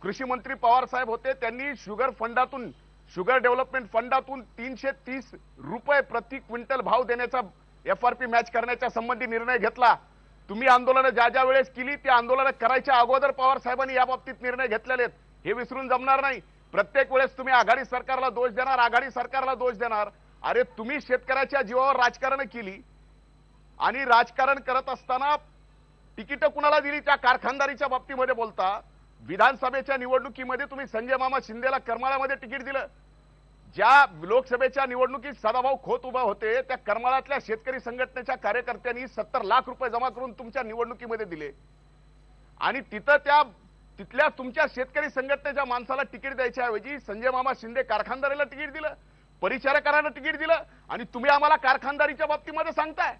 कृषी मंत्री पवार साहेब होते, त्यांनी शुगर डेव्हलपमेंट फंडातून 330 रुपये प्रति क्विंटल भाव देण्याचा, FRP मॅच करण्याच्या संबंधी निर्णय घेतला. तुम्ही आंदोलनं ज्या वेळेस केली त्या आंदोलनं करायच्या अगोदर पवार साहेबांनी या बाबतीत निर्णय घेतलेले आहेत. हे विसरून जमणार नाही. प्रत्येक वेळेस तुम्ही आघाडी सरकारला दोष देणार. अरे, तुम्ही शेतकऱ्याच्या जीवावर राजकारण केली, आणि राजकारण करत असताना तिकीट कुणाला दिली त्या कारखानदारीच्या बाबतीमध्ये बोलता. विधानसभेच्या निवडणुकीमध्ये तुम्ही संजय मामा शिंदेला करमाळ्यामध्ये तिकीट दिलं. ज्या लोकसभेच्या निवडणुकीत सदाभाऊ खोत उभा होते त्या करमाळ्यातल्या शेतकरी संघटनेच्या कार्यकर्त्यांनी 70 लाख रुपये जमा करून तुमच्या निवडणुकीमध्ये दिले आणि तिथल्या तुमच्या शेतकरी संघटनेच्या माणसाला तिकीट द्यायच्या ऐवजी संजय मामा शिंदे कारखानदारीला तिकीट दिलं, परिचारकांना तिकीट दिलं आणि तुम्ही आम्हाला कारखानदारीच्या बाबतीमध्ये सांगताय.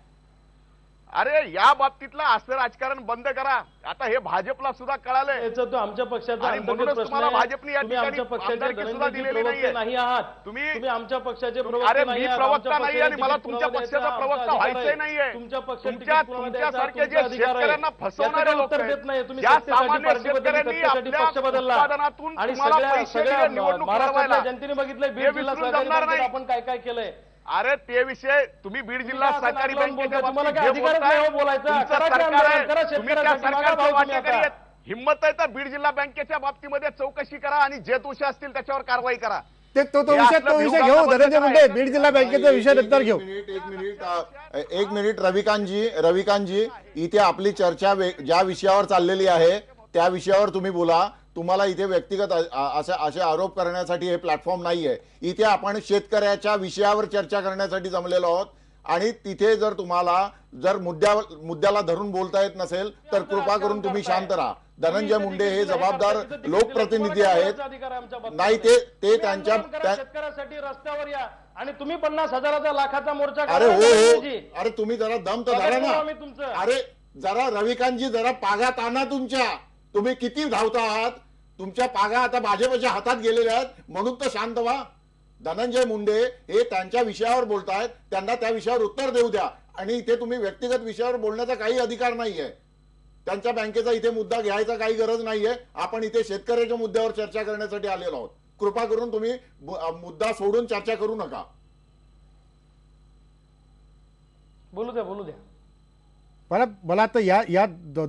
अरे या बाबतीतलं असं राजकारण बंद करा. आता हे भाजपला सुद्धा कळालंय. याचा तो आमच्या पक्षाचा आणि अंतर्गत म्हणूनच प्रश्न तुम्हाला आहे. भाजपने या तुम्ही ठिकाणी आमच्या पक्षाचे आमदारकी सुद्धा धनंजयजी दिलेली प्रवक्ते नाहीये. नाही आहात. तुम्ही तुम्ही आमच्या पक्षाचे अरे प्रवक्ते मी नाही आहात. प्रवक्ता आमच्या नाही आणि मला पक्षाचे तुमच्या तिकीट पक्षाचा पुरवण्याचा प्रवक्ता आमचा व्हायचंय अधिकार आहे. नाहीये. तुमच्या पक्षाचे तिकीट पुरवण्याचा तुमच्यासारखे जे तुमचा अधिकार आहे. शेतकऱ्यांना फसवणारे याचं लोक उत्तर आहेत, देत नाही. तुम्ही या सत्तेसाठी सामान्य पार्टी बदलली, शेतकऱ्यांनी सत्तेसाठी आपल्या पक्ष बदलला उत्पादनातून आणि तुम्हाला पैसे सगळ्या दिले निवडणूक महाराष्ट्रातल्या लढवायला. जनतेने बघितलंय हे बीड जिल्हा विसरून सहकारी जमणार बँकेत नाही. आपण काय काय केलंय. अरे ते विषय तुम्ही बीड जिल्हा तुम्ही असं सहकारी नाटकावरून बँकेच्या बोलताय. तुम्हाला बाबतीत काय जे अधिकारच बोलताय, नाही हो बोलायचा. तुमचं करा की सरकार आंदोलन, आहे. करा तुम्ही त्या शेतकऱ्यासाठी. मागा सरकारचा भाऊ तुम्ही वाटेकरी आता. आहेत. हिंमत आहे तर बीड जिल्हा बँकेच्या बाबतीमध्ये चौकशी करा आणि जे दोषी असतील त्याच्यावर कारवाई करा. तो हे विषय असलं घेऊ. भिवगाचं धनंजय बंद मुंडे करा. बीड जिल्हा बँकेचा विषय नंतर घेऊ. एक मिनिट रविकांतजी इथे आपली चर्चा ज्या विषयावर चाललेली आहे त्या विषयावर तुम्ही बोला. तुम्हाला इथे व्यक्तिगत असे आरोप करण्यासाठी हे प्लॅटफॉर्म नाहीये. इथे आपण शेतकऱ्याच्या विषयावर चर्चा करण्यासाठी जमलेलो आहोत आणि तिथे जर तुम्हाला मुद्द्याला धरून बोलता येत नसेल तर कृपा करून तुम्ही शांत राहा. धनंजय मुंडे हे जबाबदार लोकप्रतिनिधी आहेत. नाही ते त्यांच्या शेतकऱ्यासाठी रस्त्यावर या आणि तुम्ही 50,000चा लाखाचा मोर्चा अरे हो अरे तुम्ही जरा दम तर धरा ना. अरे जरा रविकांतजी जरा पागात आणा तुमच्या. तुम्ही किती धावता आहात. तुमच्या पागा आता भाजपच्या हातात गेलेल्या आहेत म्हणून तर शांत व्हा. धनंजय मुंडे हे त्यांच्या विषयावर बोलतायत, त्यांना त्या विषयावर उत्तर देऊ द्या आणि इथे तुम्ही व्यक्तिगत विषयावर बोलण्याचा काही अधिकार नाहीये. त्यांच्या बँकेचा इथे मुद्दा घ्यायचा काही गरज नाहीये. आपण इथे शेतकऱ्याच्या मुद्द्यावर चर्चा करण्यासाठी आलेलो आहोत. कृपा करून तुम्ही मुद्दा सोडून चर्चा करू नका. बोलू द्या. मला आता या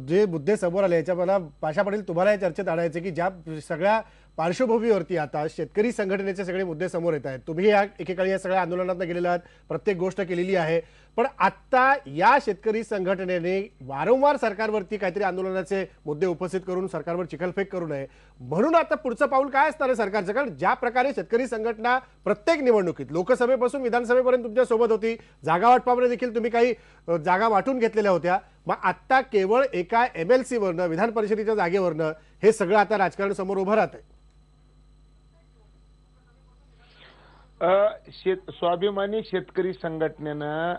जे मुद्दे समोर आले याच्या मला पाशा पाटील तुम्हाला या चर्चेत आणायचे की ज्या सगळ्या पार्श्वभूमीवरती आता शेतकरी संघटनेचे सगळे मुद्दे समोर येत आहेत. तुम्ही एकेकाळी या सगळ्या आंदोलनात गेलेला आहात, प्रत्येक गोष्ट केलेली आहे, पण आता या शेतकरी संघटनेने वारंवार सरकारवरती काहीतरी आंदोलनाचे मुद्दे उपस्थित करून सरकारवर चिखलफेक करू नये म्हणून आता पुढचं पाऊल काय असणार आहे सरकारचं? कारण ज्या प्रकारे शेतकरी संघटना प्रत्येक निवडणुकीत लोकसभेपासून विधानसभेपर्यंत तुमच्या सोबत होती, जागा वाटपामध्ये देखील तुम्ही काही जागा वाटून घेतलेल्या होत्या, मग आता केवळ एका MLC वरनं विधान परिषदेच्या जागेवरनं हे सगळं आता राजकारण समोर उभं राहत आहे. स्वाभिमानी शेतकरी संघटनेनं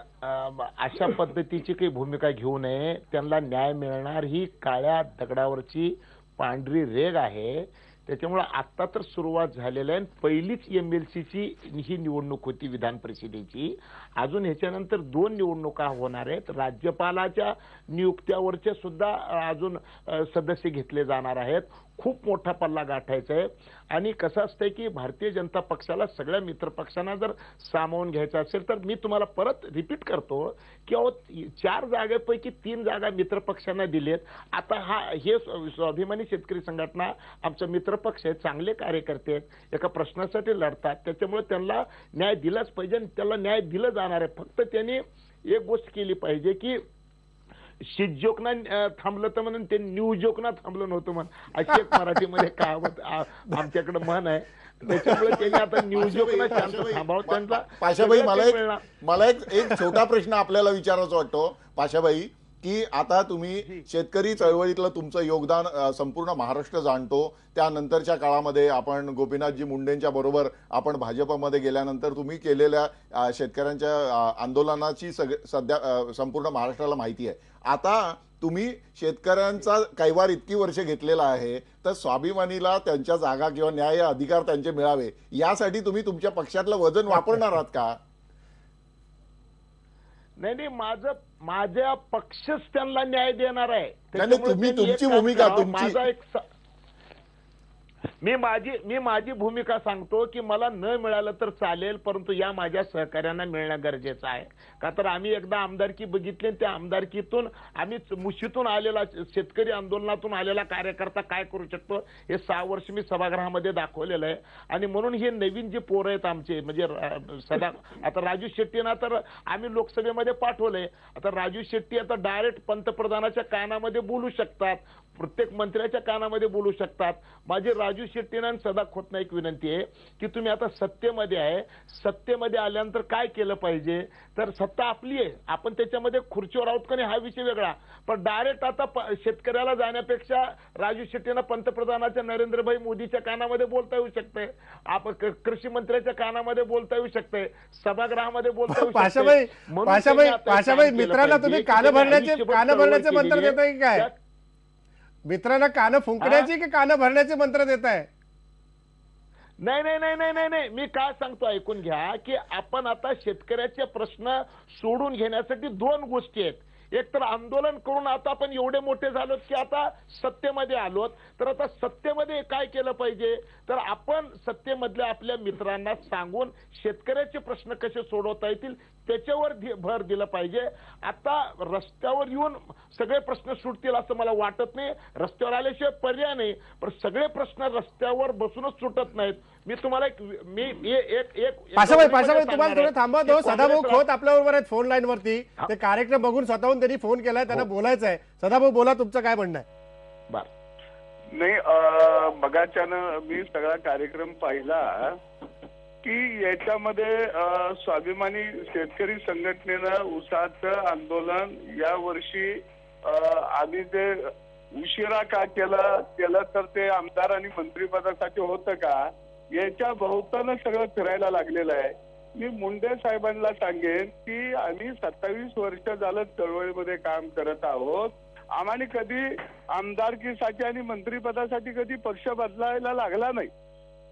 अशा पद्धतीची काही भूमिका घेऊ नये. त्यांना न्याय मिळणार ही काळ्या दगडावरची पांढरी रेघ आहे. त्याच्यामुळे आता तर सुरुवात झालेली आहे. पहिलीच MLCची ही निवडणूक होती विधान परिषदेची. अजून ह्याच्यानंतर 2 निवडणुका होणार आहेत. राज्यपालाच्या नियुक्त्यावरचे सुद्धा अजून सदस्य घेतले जाणार आहेत. खूप मोठा पल्ला गाठायचा आहे आणि कसं असतंय की भारतीय जनता पक्षाला सगळ्या मित्र पक्षांना जर सामावून घ्यायचं असेल तर मी तुम्हाला परत रिपीट करतो की 4 जागेपैकी 3 जागा मित्र पक्षांना दिलेत. आता हे स्वाभिमानी शेतकरी संघटना आमचा मित्रपक्ष आहे, चांगले कार्यकर्ते आहेत, एका प्रश्नासाठी लढतात, त्याच्यामुळे त्यांना न्याय दिलाच पाहिजे आणि त्याला न्याय दिलं जाणार आहे. फक्त त्यांनी एक गोष्ट केली पाहिजे की शिजोकना थांबलं तर म्हणून ते न्यूजोकना थांबलं नव्हतं म्हण अशी एक मराठीमध्ये कहावत आमच्याकडे म्हण आहे. त्याच्यामुळे त्यांनी आता न्यूजोकना शांत थांबावं. त्यांचा पाशाबाई मला एक छोटा प्रश्न आपल्याला विचारायचा वाटतो पाशाबाई की आता तुम्ही शेतकरी चळवळीतलं तुमचं योगदान संपूर्ण महाराष्ट्र जाणतो. त्यानंतरच्या काळामध्ये आपण गोपीनाथजी मुंडेंच्या बरोबर आपण भाजपमध्ये गेल्यानंतर तुम्ही केलेल्या शेतकऱ्यांच्या आंदोलनाची सध्या संपूर्ण महाराष्ट्राला माहिती आहे. आता तुम्ही शेतकऱ्यांचा कैवार इतकी वर्ष घेतलेला आहे तर स्वाभिमानीला त्यांच्या जागा किंवा न्याय अधिकार त्यांचे मिळावे यासाठी तुम्ही तुमच्या पक्षातलं वजन वापरणार आहात का? नाही माझा पक्षच त्यांना न्याय देणार आहे. तुम्ही तुमची भूमिका तुमची मी माझी भूमिका सांगतो की मला न मिळालं तर चालेल परंतु या माझ्या सहकार्यांना मिळणं गरजेचं आहे. का तर आम्ही एकदा आमदारकी बघितली, त्या आमदारकीतून आम्ही मुशीतून आलेला शेतकरी आंदोलनातून आलेला कार्यकर्ता काय करू शकतो हे 6 वर्ष मी सभागृहामध्ये दाखवलेलं आहे. आणि म्हणून हे नवीन जे पोरं आहेत आमचे म्हणजे आता राजू शेट्टींना तर आम्ही लोकसभेमध्ये पाठवलंय. आता राजू शेट्टी आता डायरेक्ट पंतप्रधानाच्या कानामध्ये बोलू शकतात. प्रत्येक मंत्र्याच्या कानामध्ये बोलू शकतात. माझी राजू शेट्टींना आणि सदा खोतना एक विनंती आहे की तुम्ही आता सत्तेमध्ये आहे, सत्तेमध्ये आल्यानंतर काय केलं पाहिजे. तर सत्ता आपली आहे, आपण त्याच्यामध्ये खुर्चीवर आहोत का नाही हा विषय वेगळा, पण डायरेक्ट आता शेतकऱ्याला जाण्यापेक्षा राजू शेट्टींना पंतप्रधानाच्या नरेंद्रभाई मोदीच्या कानामध्ये बोलता येऊ शकते, आपण कृषी मंत्र्याच्या कानामध्ये बोलता येऊ शकते, सभागृहामध्ये बोलता येऊ शकते. पाशाबाई मित्रांना तुम्ही कान भरण्याचे मंत्र देताय की काय? मित्रांना कान फुंकण्याची की कान भरण्याचे मंत्र देताय? नाही नाही नाही नाही नाही नाही, मी काय सांगतो ऐकून घ्या की आपण आता शेतकऱ्याचे प्रश्न सोडून घेण्यासाठी दोन गोष्टी आहेत. एक तर आंदोलन करून आता आपण एवढे मोठे झालोत की आता सत्तेमध्ये आलोत, तर आता सत्तेमध्ये काय केलं पाहिजे, तर आपण सत्तेमधल्या आपल्या मित्रांना सांगून शेतकऱ्याचे प्रश्न कसे सोडवता येतील त्याच्यावर भर दिला पाहिजे. आता रस्त्यावर येऊन सगळे प्रश्न सुटतील असं मला वाटत नाही. रस्त्यावर आल्याशिवाय पर्याय नाही, पण सगळे प्रश्न रस्त्यावर बसूनच सुटत नाहीत. मी तुम्हाला पाशाबाई तुम्हाला थोडं थांबा दो. सदाभाऊ खोत आपल्याबरोबर आहेत फोन लाईन वरती. ते कार्यक्रम बघून स्वतःहून त्यांनी फोन केलाय, त्यांना बोलायचं आहे. सदाभाऊ बोला, तुमचं काय म्हणणं आहे? नाही, बघाच्यानं मी सगळा कार्यक्रम पाहिला की याच्यामध्ये स्वाभिमानी शेतकरी संघटनेनं ऊसाचं आंदोलन या वर्षी आम्ही जे उशिरा का केलं तर ते आमदार आणि मंत्रिपदासाठी होतं का याच्या भोवतानं सगळं फिरायला लागलेलं आहे. मी मुंडे साहेबांना सांगेन की आम्ही 27 वर्ष झालं चळवळीमध्ये काम करत आहोत. आम्हाला कधी आमदारकीसाठी आणि मंत्रिपदासाठी कधी पक्ष बदलायला लागला नाही.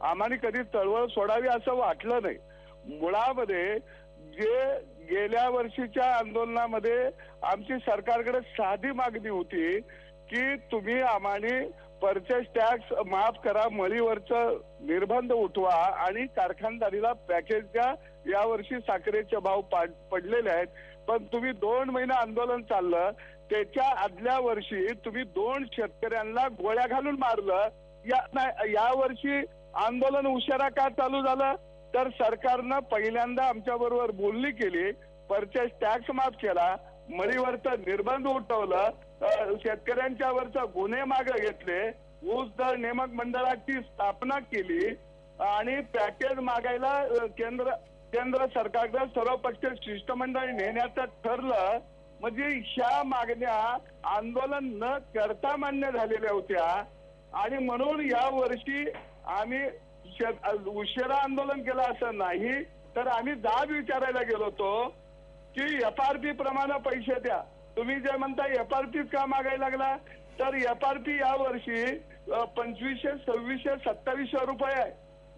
आम्हाला कधी चळवळ सोडावी असं वाटलं नाही. मुळामध्ये जे गेल्या वर्षीच्या आंदोलनामध्ये आमची सरकारकडे साधी मागणी होती की तुम्ही आम्हाला परचेस टॅक्स माफ करा, मळीवरचं निर्बंध उठवा आणि कारखानदारीला पॅकेज द्या. यावर्षी साखरेचे भाव पडलेले आहेत, पण तुम्ही 2 महिने आंदोलन चाललं, त्याच्या आदल्या वर्षी तुम्ही 2 शेतकऱ्यांना गोळ्या घालून मारलं. या वर्षी आंदोलन उशिरा का चालू झालं, तर सरकारनं पहिल्यांदा आमच्या बरोबर बोलणी केली, परचेस टॅक्स माफ केला, मळीवरचं निर्बंध उठवलं, शेतकऱ्यांच्या वरचा गुन्हे मागे घेतले, ऊस दर नेमक मंडळाची स्थापना केली आणि पॅकेज मागायला केंद्र सरकारनं सर्वपक्षीय शिष्टमंडळ नेण्याचं ठरलं. म्हणजे ह्या मागण्या आंदोलन न करता मान्य झालेल्या होत्या आणि म्हणून या वर्षी आम्ही उशिरा आंदोलन केलं असं नाही, तर आम्ही जाब विचारायला गेलो होतो की FRP प्रमाणे पैसे द्या. तुम्ही जे म्हणता FRP का मागायला लागला, तर FRP या वर्षी 2500, 2600, 2700 रुपये आहे.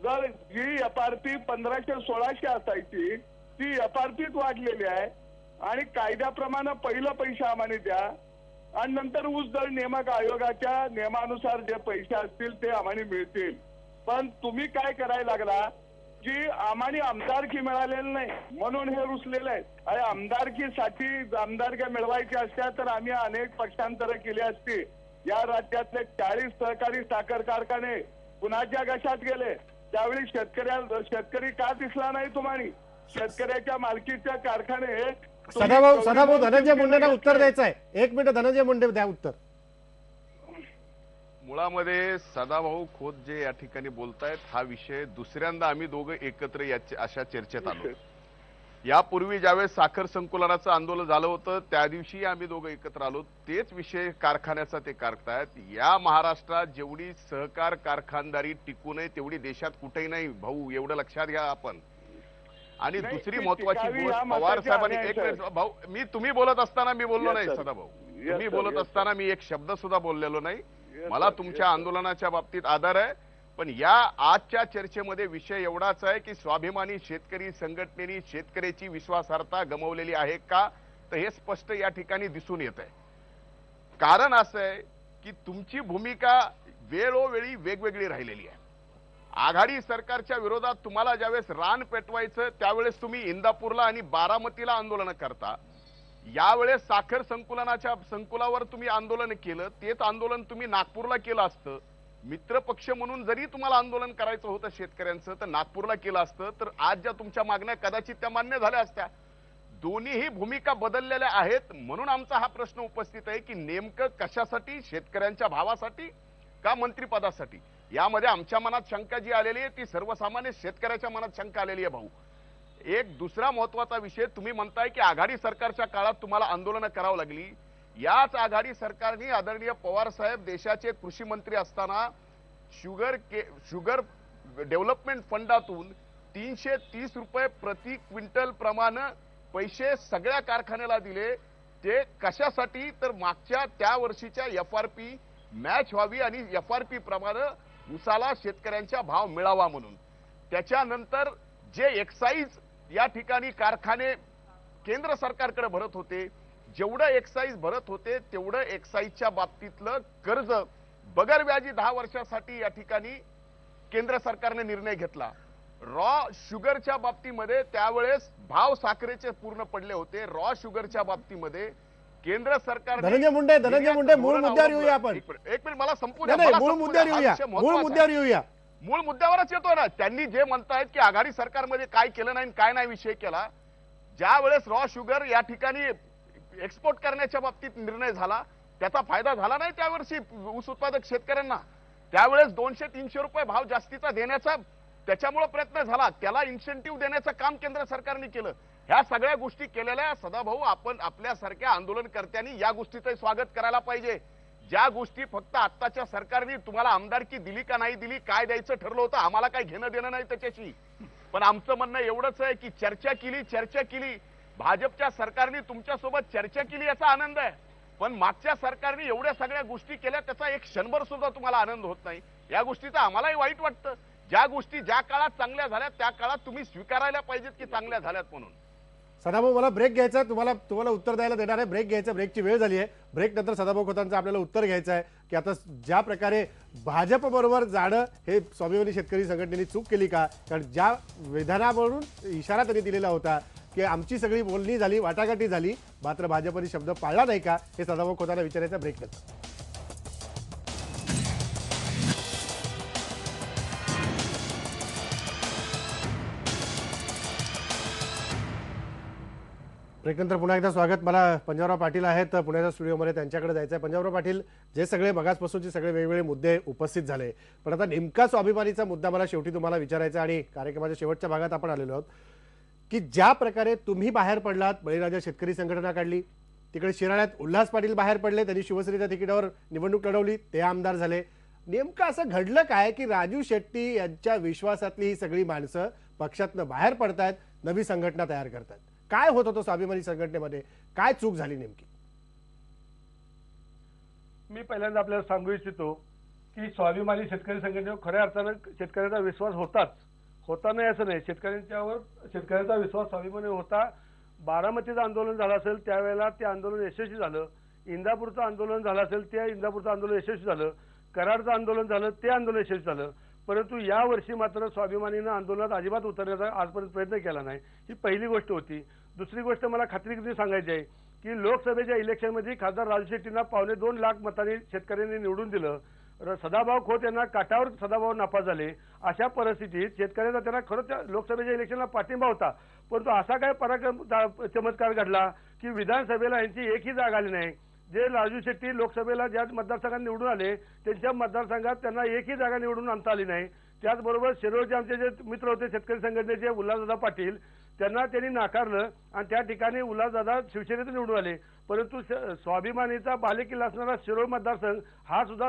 जर जी FRP 1500, 1600 असायची ती FRP वाढलेली आहे आणि कायद्याप्रमाणे पहिलं पैसे आम्हाला द्या आणि नंतर ऊस दर नियामक आयोगाच्या नियमानुसार जे पैसे असतील ते आम्हाला मिळतील. पण तुम्ही काय करायला लागला की आम्हाला आमदारकी मिळालेली नाही म्हणून हे रुसलेलं आहे. आणि आमदारक्या मिळवायच्या असत्या तर आम्ही अनेक पक्षांतरं केली असती. या राज्यातले 40 सहकारी साखर कारखाने कुणाच्या घशात गेले, त्यावेळी शेतकरी का दिसला नाही तुम्हाला? शेतकऱ्याच्या मालकीचे कारखाने. सदाभाऊ धनंजय मुंडेंना उत्तर द्यायचं आहे. 1 मिनिट धनंजय मुंडे द्या उत्तर. मुळामध्ये सदाभाऊ खोत जे या ठिकाणी बोलतायत हा विषय दुसऱ्यांदा आम्ही दोघं एकत्र अशा चर्चेत आलो. यापूर्वी ज्यावेळेस साखर संकुलनाचं आंदोलन झालं होतं त्या दिवशी आम्ही दोघं एकत्र आलो. तेच विषय कारखान्याचा ते काढतायत. या महाराष्ट्रात जेवढी सहकार कारखानदारी टिकू नये तेवढी देशात कुठेही नाही भाऊ, एवढं लक्षात घ्या आपण. आणि दुसरी महत्वाची गोष्ट पवार साहेबांनी एक मिनिट भाऊ, तुम्ही बोलत असताना मी बोललो नाही सदाभाऊ, तुम्ही बोलत असताना मी एक शब्द सुद्धा बोललेलो नाही. मला तुमच्या आंदोलनाच्या बाबतीत आदर आहे, पण या आजच्या चर्चेमध्ये विषय एवढाच आहे की स्वाभिमानी शेतकरी संघटनेने शेतकऱ्याची विश्वासार्हता गमावलेली आहे का, तर हे स्पष्ट या ठिकाणी दिसून येत आहे. कारण असं आहे की तुमची भूमिका वेळोवेळी वेगवेगळी राहिलेली आहे. आघाडी सरकारच्या विरोधात तुम्हाला ज्यावेळेस रान पेटवायचं त्यावेळेस तुम्ही इंदापूरला आणि बारामतीला आंदोलन करता. यावेळेस साखर संकुलावर तुम्ही आंदोलन केलं, तेच आंदोलन तुम्ही नागपूरला केलं असतं. मित्रपक्ष म्हणून जरी तुम्हाला आंदोलन करायचं होतं शेतकऱ्यांचं तर नागपूरला केलं असतं, तर आज ज्या तुमच्या मागण्या कदाचित त्या मान्य झाल्या असत्या. दोन्हीही भूमिका बदललेल्या आहेत. म्हणून आमचा हा प्रश्न उपस्थित आहे की नेमकं कशासाठी, शेतकऱ्यांच्या भावासाठी का मंत्रिपदासाठी? यामध्ये आमच्या मनात शंका जी आलेली आहे ती सर्वसामान्य शेतकऱ्याच्या मनात शंका आलेली आहे. भाऊ, एक दुसरा महत्वाचा विषय, तुम्ही म्हणताय की आघाडी सरकारच्या काळात तुम्हाला आंदोलनं करावं लागली. याच आघाडी सरकारने आदरणीय पवार साहेब देशाचे कृषी मंत्री असताना शुगर डेव्हलपमेंट फंडातून 330 रुपये प्रति क्विंटल प्रमाणे पैसे सगळ्या कारखान्याला दिले. ते कशासाठी? तर मागच्या त्या वर्षीच्या FRP मॅच व्हावी आणि FRP प्रमाणे ऊसाला शेतकऱ्यांचा भाव मिळावा म्हणून. त्याच्यानंतर जे एक्साईज या ठिकाणी कारखाने केंद्र सरकारकडे भरत होते, जेवढं एक्साईज भरत होते तेवढं एक्साईजच्या बाबतीतलं कर्ज बगर व्याजी 10 वर्षासाठी या ठिकाणी केंद्र सरकारने निर्णय घेतला. रॉ शुगरच्या बाबतीमध्ये त्यावेळेस भाव साखरेचे पूर्ण पडले होते. रॉ शुगरच्या बाबतीमध्ये केंद्र सरकार धनंजय मुंडे मूळ मुद्द्यावर येऊया आपण. एक मिनिट मला संपू नाही, मूळ मुद्द्यावर येऊया. मूळ मुद्द्यावरच येतो ना. त्यांनी जे म्हणतायत की आघाडी सरकारमध्ये काय केलं नाही काय नाही विषय केला. ज्या वेळेस रॉ शुगर या ठिकाणी एक्सपोर्ट करण्याच्या बाबतीत निर्णय झाला त्याचा फायदा झाला नाही त्यावर्षी ऊस उत्पादक शेतकऱ्यांना. त्यावेळेस 200-300 रुपये भाव जास्तीचा देण्याचा त्याच्यामुळे प्रयत्न झाला. त्याला इन्सेंटिव्ह देण्याचं काम केंद्र सरकारने केलं. ह्या सगळ्या गोष्टी केलेल्या सदाभाऊ आपण आपल्यासारख्या आंदोलनकर्त्यांनी या गोष्टीचं स्वागत करायला पाहिजे. ज्या गोष्टी फक्त आत्ताच्या सरकारने तुम्हाला आमदारकी दिली का नाही दिली, काय द्यायचं ठरलं होतं, आम्हाला काही घेणं देणं नाही त्याच्याशी. पण आमचं म्हणणं एवढंच आहे की चर्चा केली. भाजपच्या सरकारने तुमच्यासोबत चर्चा केली याचा आनंद आहे. पण मागच्या सरकारने एवढ्या सगळ्या गोष्टी केल्या त्याचा एक क्षणभर सुद्धा तुम्हाला आनंद होत नाही. या गोष्टीचं आम्हालाही वाईट वाटतं. ज्या गोष्टी ज्या काळात चांगल्या झाल्या त्या काळात तुम्ही स्वीकारायला पाहिजेत की चांगल्या झाल्यात म्हणून. सदाभाऊ, मला ब्रेक घ्यायचा, तुम्हाला उत्तर द्यायला देणार आहे. ब्रेक घ्यायचा, ब्रेकची वेळ झाली आहे. ब्रेक नंतर सदाभाऊ खोतांचं आपल्याला उत्तर घ्यायचं आहे की आता ज्या प्रकारे भाजप बरोबर जाणं हे स्वाभिमानी शेतकरी संघटनेने चूक केली का? कारण ज्या विधानावरून इशारा त्यांनी दिलेला होता की आमची सगळी बोलणी झाली, वाटाघाटी झाली, मात्र भाजपने शब्द पाळला नाही का, हे सदाभाऊ खोतांना विचारायचं. ब्रेक नंतर ब्रेकनंतर पुन्हा एकदा स्वागत. मला पंजाबराव पाटील आहेत पुण्याच्या स्टुडिओमध्ये, त्यांच्याकडे जायचं आहे. पंजाबराव पाटील, जे सगळे मगासपासूनचे सगळे वेगवेगळे मुद्दे उपस्थित झाले, पण आता नेमका स्वाभिमानीचा मुद्दा मला शेवटी तुम्हाला विचारायचा आणि कार्यक्रमाच्या शेवटच्या भागात आपण आलेलो आहोत की ज्या प्रकारे तुम्ही बाहेर पडलात, बळीराजा शेतकरी संघटना काढली, तिकडे शिराळ्यात उल्हास पाटील बाहेर पडले, त्यांनी शिवसेनेच्या तिकिटावर निवडणूक लढवली, ते आमदार झाले. नेमकं असं घडलं काय की राजू शेट्टी यांच्या विश्वासातली ही सगळी माणसं पक्षातनं बाहेर पडतायत, नवी संघटना तयार करतात? काय होत होतं स्वाभिमानी संघटनेमध्ये? काय चूक झाली नेमकी? मी पहिल्यांदा आपल्याला सांगू इच्छितो की स्वाभिमानी शेतकरी संघटनेवर खऱ्या अर्थानं शेतकऱ्याचा विश्वास होता नाही असं नाही. शेतकऱ्याचा विश्वास स्वाभिमानी होता. बारामतीचं आंदोलन झालं असेल त्यावेळेला ते आंदोलन यशस्वी झालं. इंदापूरचं आंदोलन झालं असेल त्या इंदापूरचं आंदोलन यशस्वी झालं. कराडचं आंदोलन झालं ते आंदोलन यशस्वी झालं. परंतु या वर्षी मात्र स्वाभिमानीनं आंदोलनात अजिबात उतरण्याचा आजपर्यंत प्रयत्न केला नाही. ही पहिली गोष्ट होती. दुसरी गोष्ट मला खात्रीने सांगायची आहे की लोकसभेच्या इलेक्शनमध्ये खासदार राजू शेट्टींना 2.25 लाख मतांनी शेतकऱ्यांनी निवडून दिलं. सदाभाऊ खोत यांना काठावर सदाभाऊ नापास झाले. अशा परिस्थितीत शेतकऱ्यांचा त्यांना खरंच लोकसभेच्या इलेक्शनला पाठिंबा होता. परंतु असा काय पराक्रम चमत्कार घडला की विधानसभेला यांची एकही जागा आली नाही. जे राजू शेट्टी लोकसभेला ज्या मतदारसंघात निवडून आले त्यांच्या मतदारसंघात त्यांना एकही जागा निवडून आणता आली नाही. त्याचबरोबर शिरोळचे आमचे जे मित्र होते शेतकरी संघटनेचे उल्हासदादा पाटील, त्यांना त्यांनी नाकारलं आणि त्या ठिकाणी उल्हासदादा शिवसेनेतून निवडून आले. परंतु स्वाभिमानीचा बालेकिल्ला असणारा शिरोळ मतदारसंघ हा सुद्धा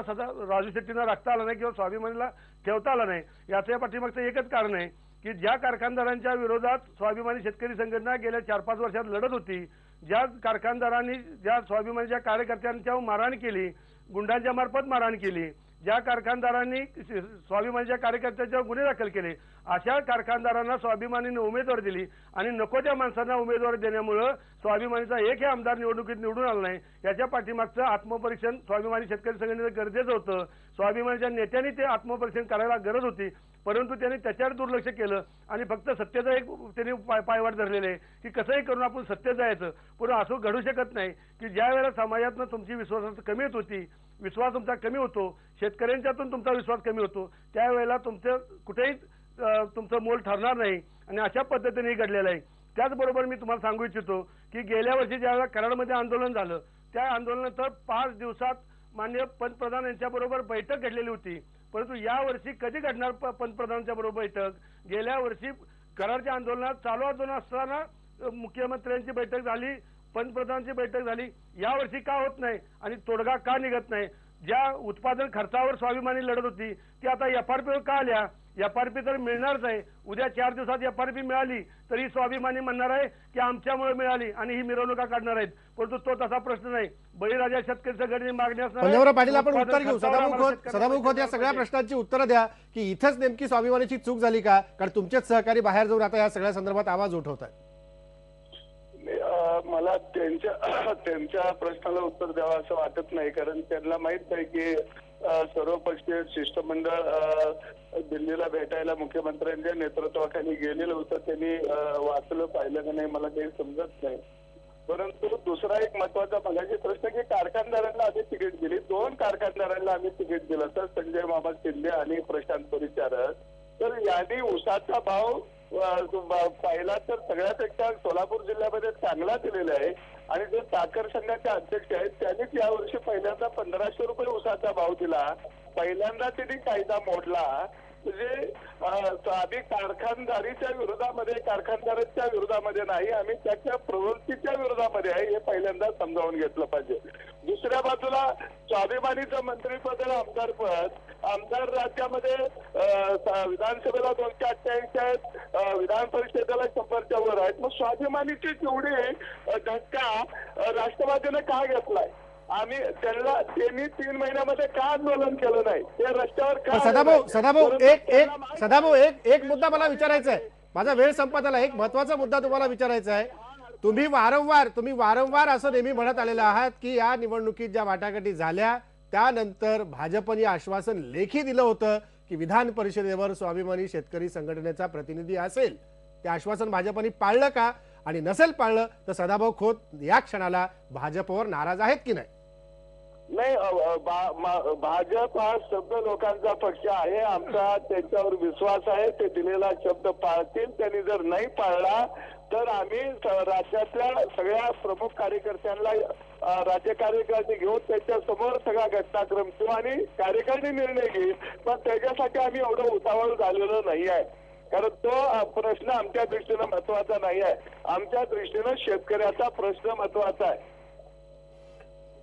राजू शेट्टींना राखता आला नाही किंवा स्वाभिमानीला ठेवता आला नाही. याच्या पाठीमागचं एकच कारण आहे की ज्या कारखानदारांच्या विरोधात स्वाभिमानी शेतकरी संघटना गेल्या 4-5 वर्षात लढत होती, ज्या कारखानदारांनी ज्या स्वाभिमानीच्या कार्यकर्त्यांच्या मारहाण केली, गुंडांच्या मार्फत मारहाण केली, ज्या कारखानदारांनी स्वाभिमानीच्या कार्यकर्त्यांच्यावर गुन्हे दाखल केले, अशा कारखानदारांना स्वाभिमानीने उमेदवार दिली आणि नको त्या माणसांना उमेदवार देण्यामुळे स्वाभिमानीचा एकही आमदार निवडणुकीत निवडून आला नाही. याच्या पाठीमागचं आत्मपरीक्षण स्वाभिमानी शेतकरी संघटनेचं गरजेचं होतं. स्वाभिमानीच्या नेत्यांनी ते आत्मपरीक्षण करायला गरज होती. परंतु त्यांनी त्याच्यावर दुर्लक्ष केलं आणि फक्त सत्तेचा एक त्यांनी पायवाट धरलेले की कसंही करून आपण सत्तेत जायचं. पण असं घडू शकत नाही की ज्या वेळेला समाजातनं तुमची विश्वास कमी होत होती, विश्वास तुमचा कमी होतो, शेतकऱ्यांच्यातून तुमचा विश्वास कमी होतो, त्यावेळेला तुमचं कुठेही तुमचं मोल ठरणार नाही आणि अशा पद्धतीने घडलेलं आहे. त्याचबरोबर मी तुम्हाला सांगू इच्छितो की गेल्या वर्षी ज्यावेळेला कराडमध्ये आंदोलन झालं त्या आंदोलनानंतर 5 दिवसात माननीय पंतप्रधान यांच्याबरोबर बैठक घडलेली होती, परंतु यावर्षी कधी घडणार पंतप्रधानांच्या बरोबर बैठक? गेल्या वर्षी कराडच्या आंदोलनात चालू आंदोलन असताना मुख्यमंत्र्यांची बैठक झाली, पंतप्रधानांची बैठक झाली, यावर्षी का होत नाही आणि तोडगा का निघत नाही? ज्या उत्पादन खर्चावर स्वाभिमानी लढत होती ती आता एफआरपीवर का आल्या? एफआरपी तर मिळणारच आहे. उद्या 4 दिवसात एफआरपी मिळाली तरी स्वाभिमानी म्हणणार आहे की आमच्यामुळे मिळाली आणि ही मिरवणुका काढणार आहेत, परंतु तो तसा प्रश्न नाही. बळीराजा शेतकरी संघटनेची मागणी असणार आहे. पंजाबराव पाटील, आपण उत्तर घेऊ. सदामुख खोत या सगळ्या प्रश्नांची उत्तरं द्या की इथंच नेमकी स्वाभिमानीची चूक झाली का? कारण तुमचेच सहकारी बाहेर जाऊन आता या सगळ्या संदर्भात आवाज उठवतात. मला त्यांच्या प्रश्नाला उत्तर द्यावं असं वाटत नाही, कारण त्यांना माहित आहे की सर्वपक्षीय शिष्टमंडळ दिल्लीला भेटायला मुख्यमंत्र्यांच्या नेतृत्वाखाली गेलेलं होतं. त्यांनी वाचलं पाहिलं का नाही मला काही समजत नाही. परंतु दुसरा एक महत्वाचा मगाशी प्रश्न की कारखानदारांना आम्ही तिकीट दिली, 2 कारखानदारांना आम्ही तिकीट दिलं तर संजय मामा शिंदे आणि प्रशांत परिचारक. तर यांनी ऊसाचा भाव पाहिला तर सगळ्यापेक्षा सोलापूर जिल्ह्यामध्ये चांगला दिलेला आहे आणि जे साखर संघाचे अध्यक्ष आहेत त्यांनीच यावर्षी पहिल्यांदा 1500 रुपये ऊसाचा भाव दिला. पहिल्यांदा त्यांनी कायदा मोडला. म्हणजे आम्ही कारखानदारीच्या विरोधामध्ये, कारखानदारांच्या विरोधामध्ये नाही, आम्ही त्याच्या प्रवृत्तीच्या विरोधामध्ये आहे हे पहिल्यांदा समजावून घेतलं पाहिजे. दुसऱ्या बाजूला स्वाभिमानीचं मंत्रिपद आणि आमदारपद, आमदार राज्यामध्ये विधानसभेला 288 आहेत, विधान परिषदेला 100च्या वर आहेत. मग स्वाभिमानीची जेवढी धक्का राष्ट्रवादीने का घेतलाय? आम्ही त्यांनी 3 महिन्यामध्ये का आंदोलन केलं नाही? ते रस्त्यावर का? सदाभाऊ एक मुद्दा मला विचारायचा आहे. माझा वेळ संपत आला. एक महत्वाचा मुद्दा तुम्हाला विचारायचा आहे. तुम्ही वारंवार असं नेहमी म्हणत आलेला आहात की या निवडणुकीत ज्या वाटाघाटी झाल्या त्यानंतर भाजपने आश्वासन लेखी दिलं होतं की विधान परिषदेवर स्वाभिमानी शेतकरी संघटनेचा प्रतिनिधी असेल. ते आश्वासन भाजपने पाळलं का? आणि नसेल पाळलं तर सदाभाऊ खोत या क्षणाला भाजपवर नाराज आहेत की नाही? नाही, भाजप हा शब्द लोकांचा पक्ष आहे. आमचा त्यांच्यावर विश्वास आहे. ते दिलेला शब्द पाळतील. त्यांनी जर नाही पाळला तर आम्ही राज्यातल्या सगळ्या प्रमुख कार्यकर्त्यांना, राज्य कार्यकारिणी घेऊन त्यांच्या समोर सगळा घटनाक्रम ठेवू आणि कार्यकारिणी निर्णय घेईल. पण त्याच्यासाठी आम्ही एवढं उतावळ झालेलं नाही आहे, कारण तो प्रश्न आमच्या दृष्टीनं महत्वाचा नाही आहे. आमच्या दृष्टीनं शेतकऱ्याचा प्रश्न महत्वाचा आहे.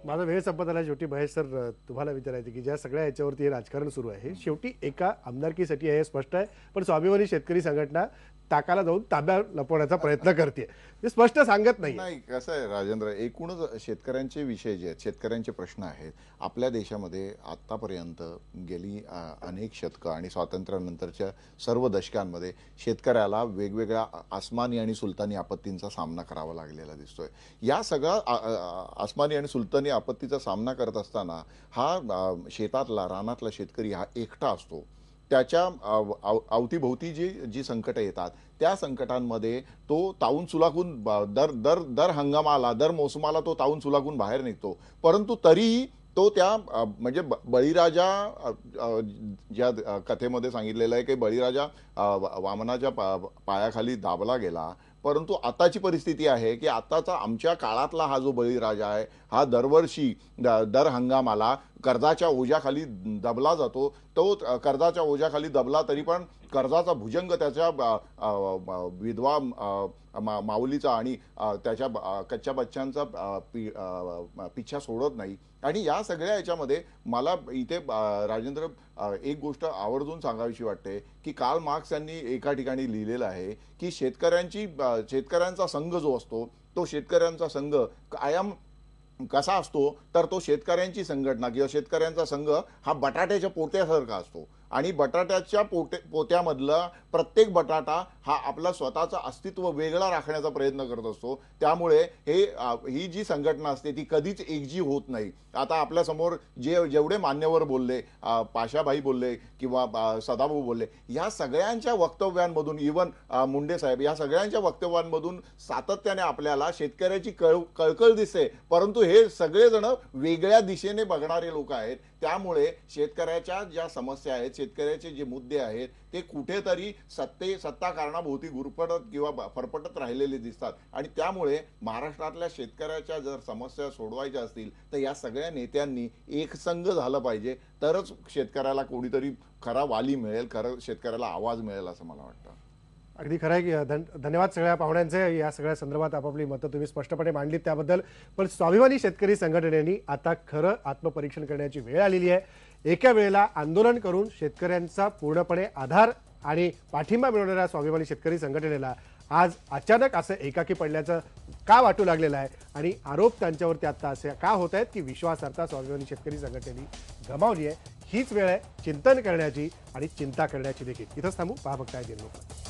माझा वेळ संपत आला. शेवटी महेश सर, तुम्हाला विचारायचं की ज्या सगळ्या याच्यावरती हे राजकारण सुरू आहे शेवटी एका आमदारकीसाठी हे स्पष्ट आहे, पण स्वाभिमानी शेतकरी संघटना ताकाला जाऊन ताब्या लपवण्याचा प्रयत्न करते, ते स्पष्ट सांगत नाही. कसं आहे राजेंद्र, एकूणच शेतकऱ्यांचे विषय जे आहेत, शेतकऱ्यांचे प्रश्न आहेत आपल्या देशामध्ये आतापर्यंत गेली अनेक शतकं आणि स्वातंत्र्यानंतरच्या सर्व दशकांमध्ये शेतकऱ्याला वेगवेगळ्या आसमानी आणि सुलतानी आपत्तींचा सामना करावा लागलेला दिसतोय. या सगळ्या आसमानी आणि सुलतानी आपत्तीचा सामना करत असताना हा शेतातला, रानातला शेतकरी हा एकटा असतो. त्याच्या अवतीभोवती जी संकट येतात त्या संकटांमध्ये तो तावून सुलाखून दर हंगामाला, दर मोसमाला तो तावून सुलाखून बाहेर निघतो. परंतु तरीही तो त्या म्हणजे बळीराजा, ज्या कथेमध्ये सांगितलेलं आहे की बळीराजा वामनाच्या पायाखाली दाबला गेला, परंतु आताची परिस्थिती आहे की आताचा आमच्या काळातला हा जो बळीराजा आहे हा दरवर्षी दर हंगामाला कर्जाच्या ओझ्याखाली दबला जातो. तो कर्जाच्या ओझ्याखाली दबला तरी पण कर्जाचा भुजंग त्याच्या विधवा माऊलीचा आणि त्याच्या कच्च्या बच्चांचा पिच्छा सोडत नाही. आणि या सगळ्या याच्यामध्ये मला इथे राजेंद्र एक गोष्ट आवर्जून सांगावीशी वाटते की कार्ल मार्क्स यांनी एका ठिकाणी लिहिलेलं आहे की शेतकऱ्यांचा संघ जो असतो तो शेतकऱ्यांचा संघ कायम कसा असतो तर तो शेतकऱ्यांची संघटना किंवा शेतकऱ्यांचा संघ हा बटाट्याच्या पोत्यासारखा असतो आणि बटाट्याच्या पोत्यामधला प्रत्येक बटाटा हा आपला स्वतःचा अस्तित्व वेगळा राखण्याचा प्रयत्न करत असतो. त्यामुळे ही जी संघटना असते ती कधीच एकजीव होत नाही. आता आपल्या समोर जेवढे मान्यवर बोलले, पाशाभाई बोलले किंवा सदाभाऊ बोलले, या सगळ्यांच्या वक्तव्यांमधून, इवन मुंडे साहेब, या सगळ्यांच्या वक्तव्यांमधून सातत्याने आपल्याला शेतकऱ्याची कळकळ दिसते. परंतु हे सगळेजण वेगळ्या दिशेने बघणारे लोक आहेत. त्यामुळे शेतकऱ्याच्या ज्या समस्या आहेत, शेतकऱ्याचे जे मुद्दे आहेत ते कुठेतरी सत्ता कारणाभोवती गुरफटत किंवा फरफटत राहिलेले दिसतात आणि त्यामुळे महाराष्ट्रातल्या शेतकऱ्याच्या जर समस्या सोडवायच्या असतील तर या सगळ्या नेत्यांनी एकसंघ झालं पाहिजे, तरच शेतकऱ्याला कोणीतरी खरा वाली मिळेल, खरं शेतकऱ्याला आवाज मिळेल असं मला वाटतं. अगदी खरं आहे की धन्यवाद सगळ्या पाहुण्यांचे. या सगळ्या संदर्भात आपापली मतं तुम्ही स्पष्टपणे मांडलीत त्याबद्दल. पण स्वाभिमानी शेतकरी संघटनेने आता खरं आत्मपरीक्षण करण्याची वेळ आलेली आहे. एका वेळेला आंदोलन करून शेतकऱ्यांचा पूर्णपणे आधार आणि पाठिंबा मिळवणाऱ्या स्वाभिमानी शेतकरी संघटनेला आज अचानक असं एकाकी पडल्याचं का वाटू लागलेलं आहे आणि आरोप त्यांच्यावरती आता असे का होत आहेत की विश्वासार्हता स्वाभिमानी शेतकरी संघटनेने गमावली आहे. हीच वेळ आहे चिंतन करण्याची आणि चिंता करण्याची देखील. इथंच थांबू. पहा बघताय दिनलोक.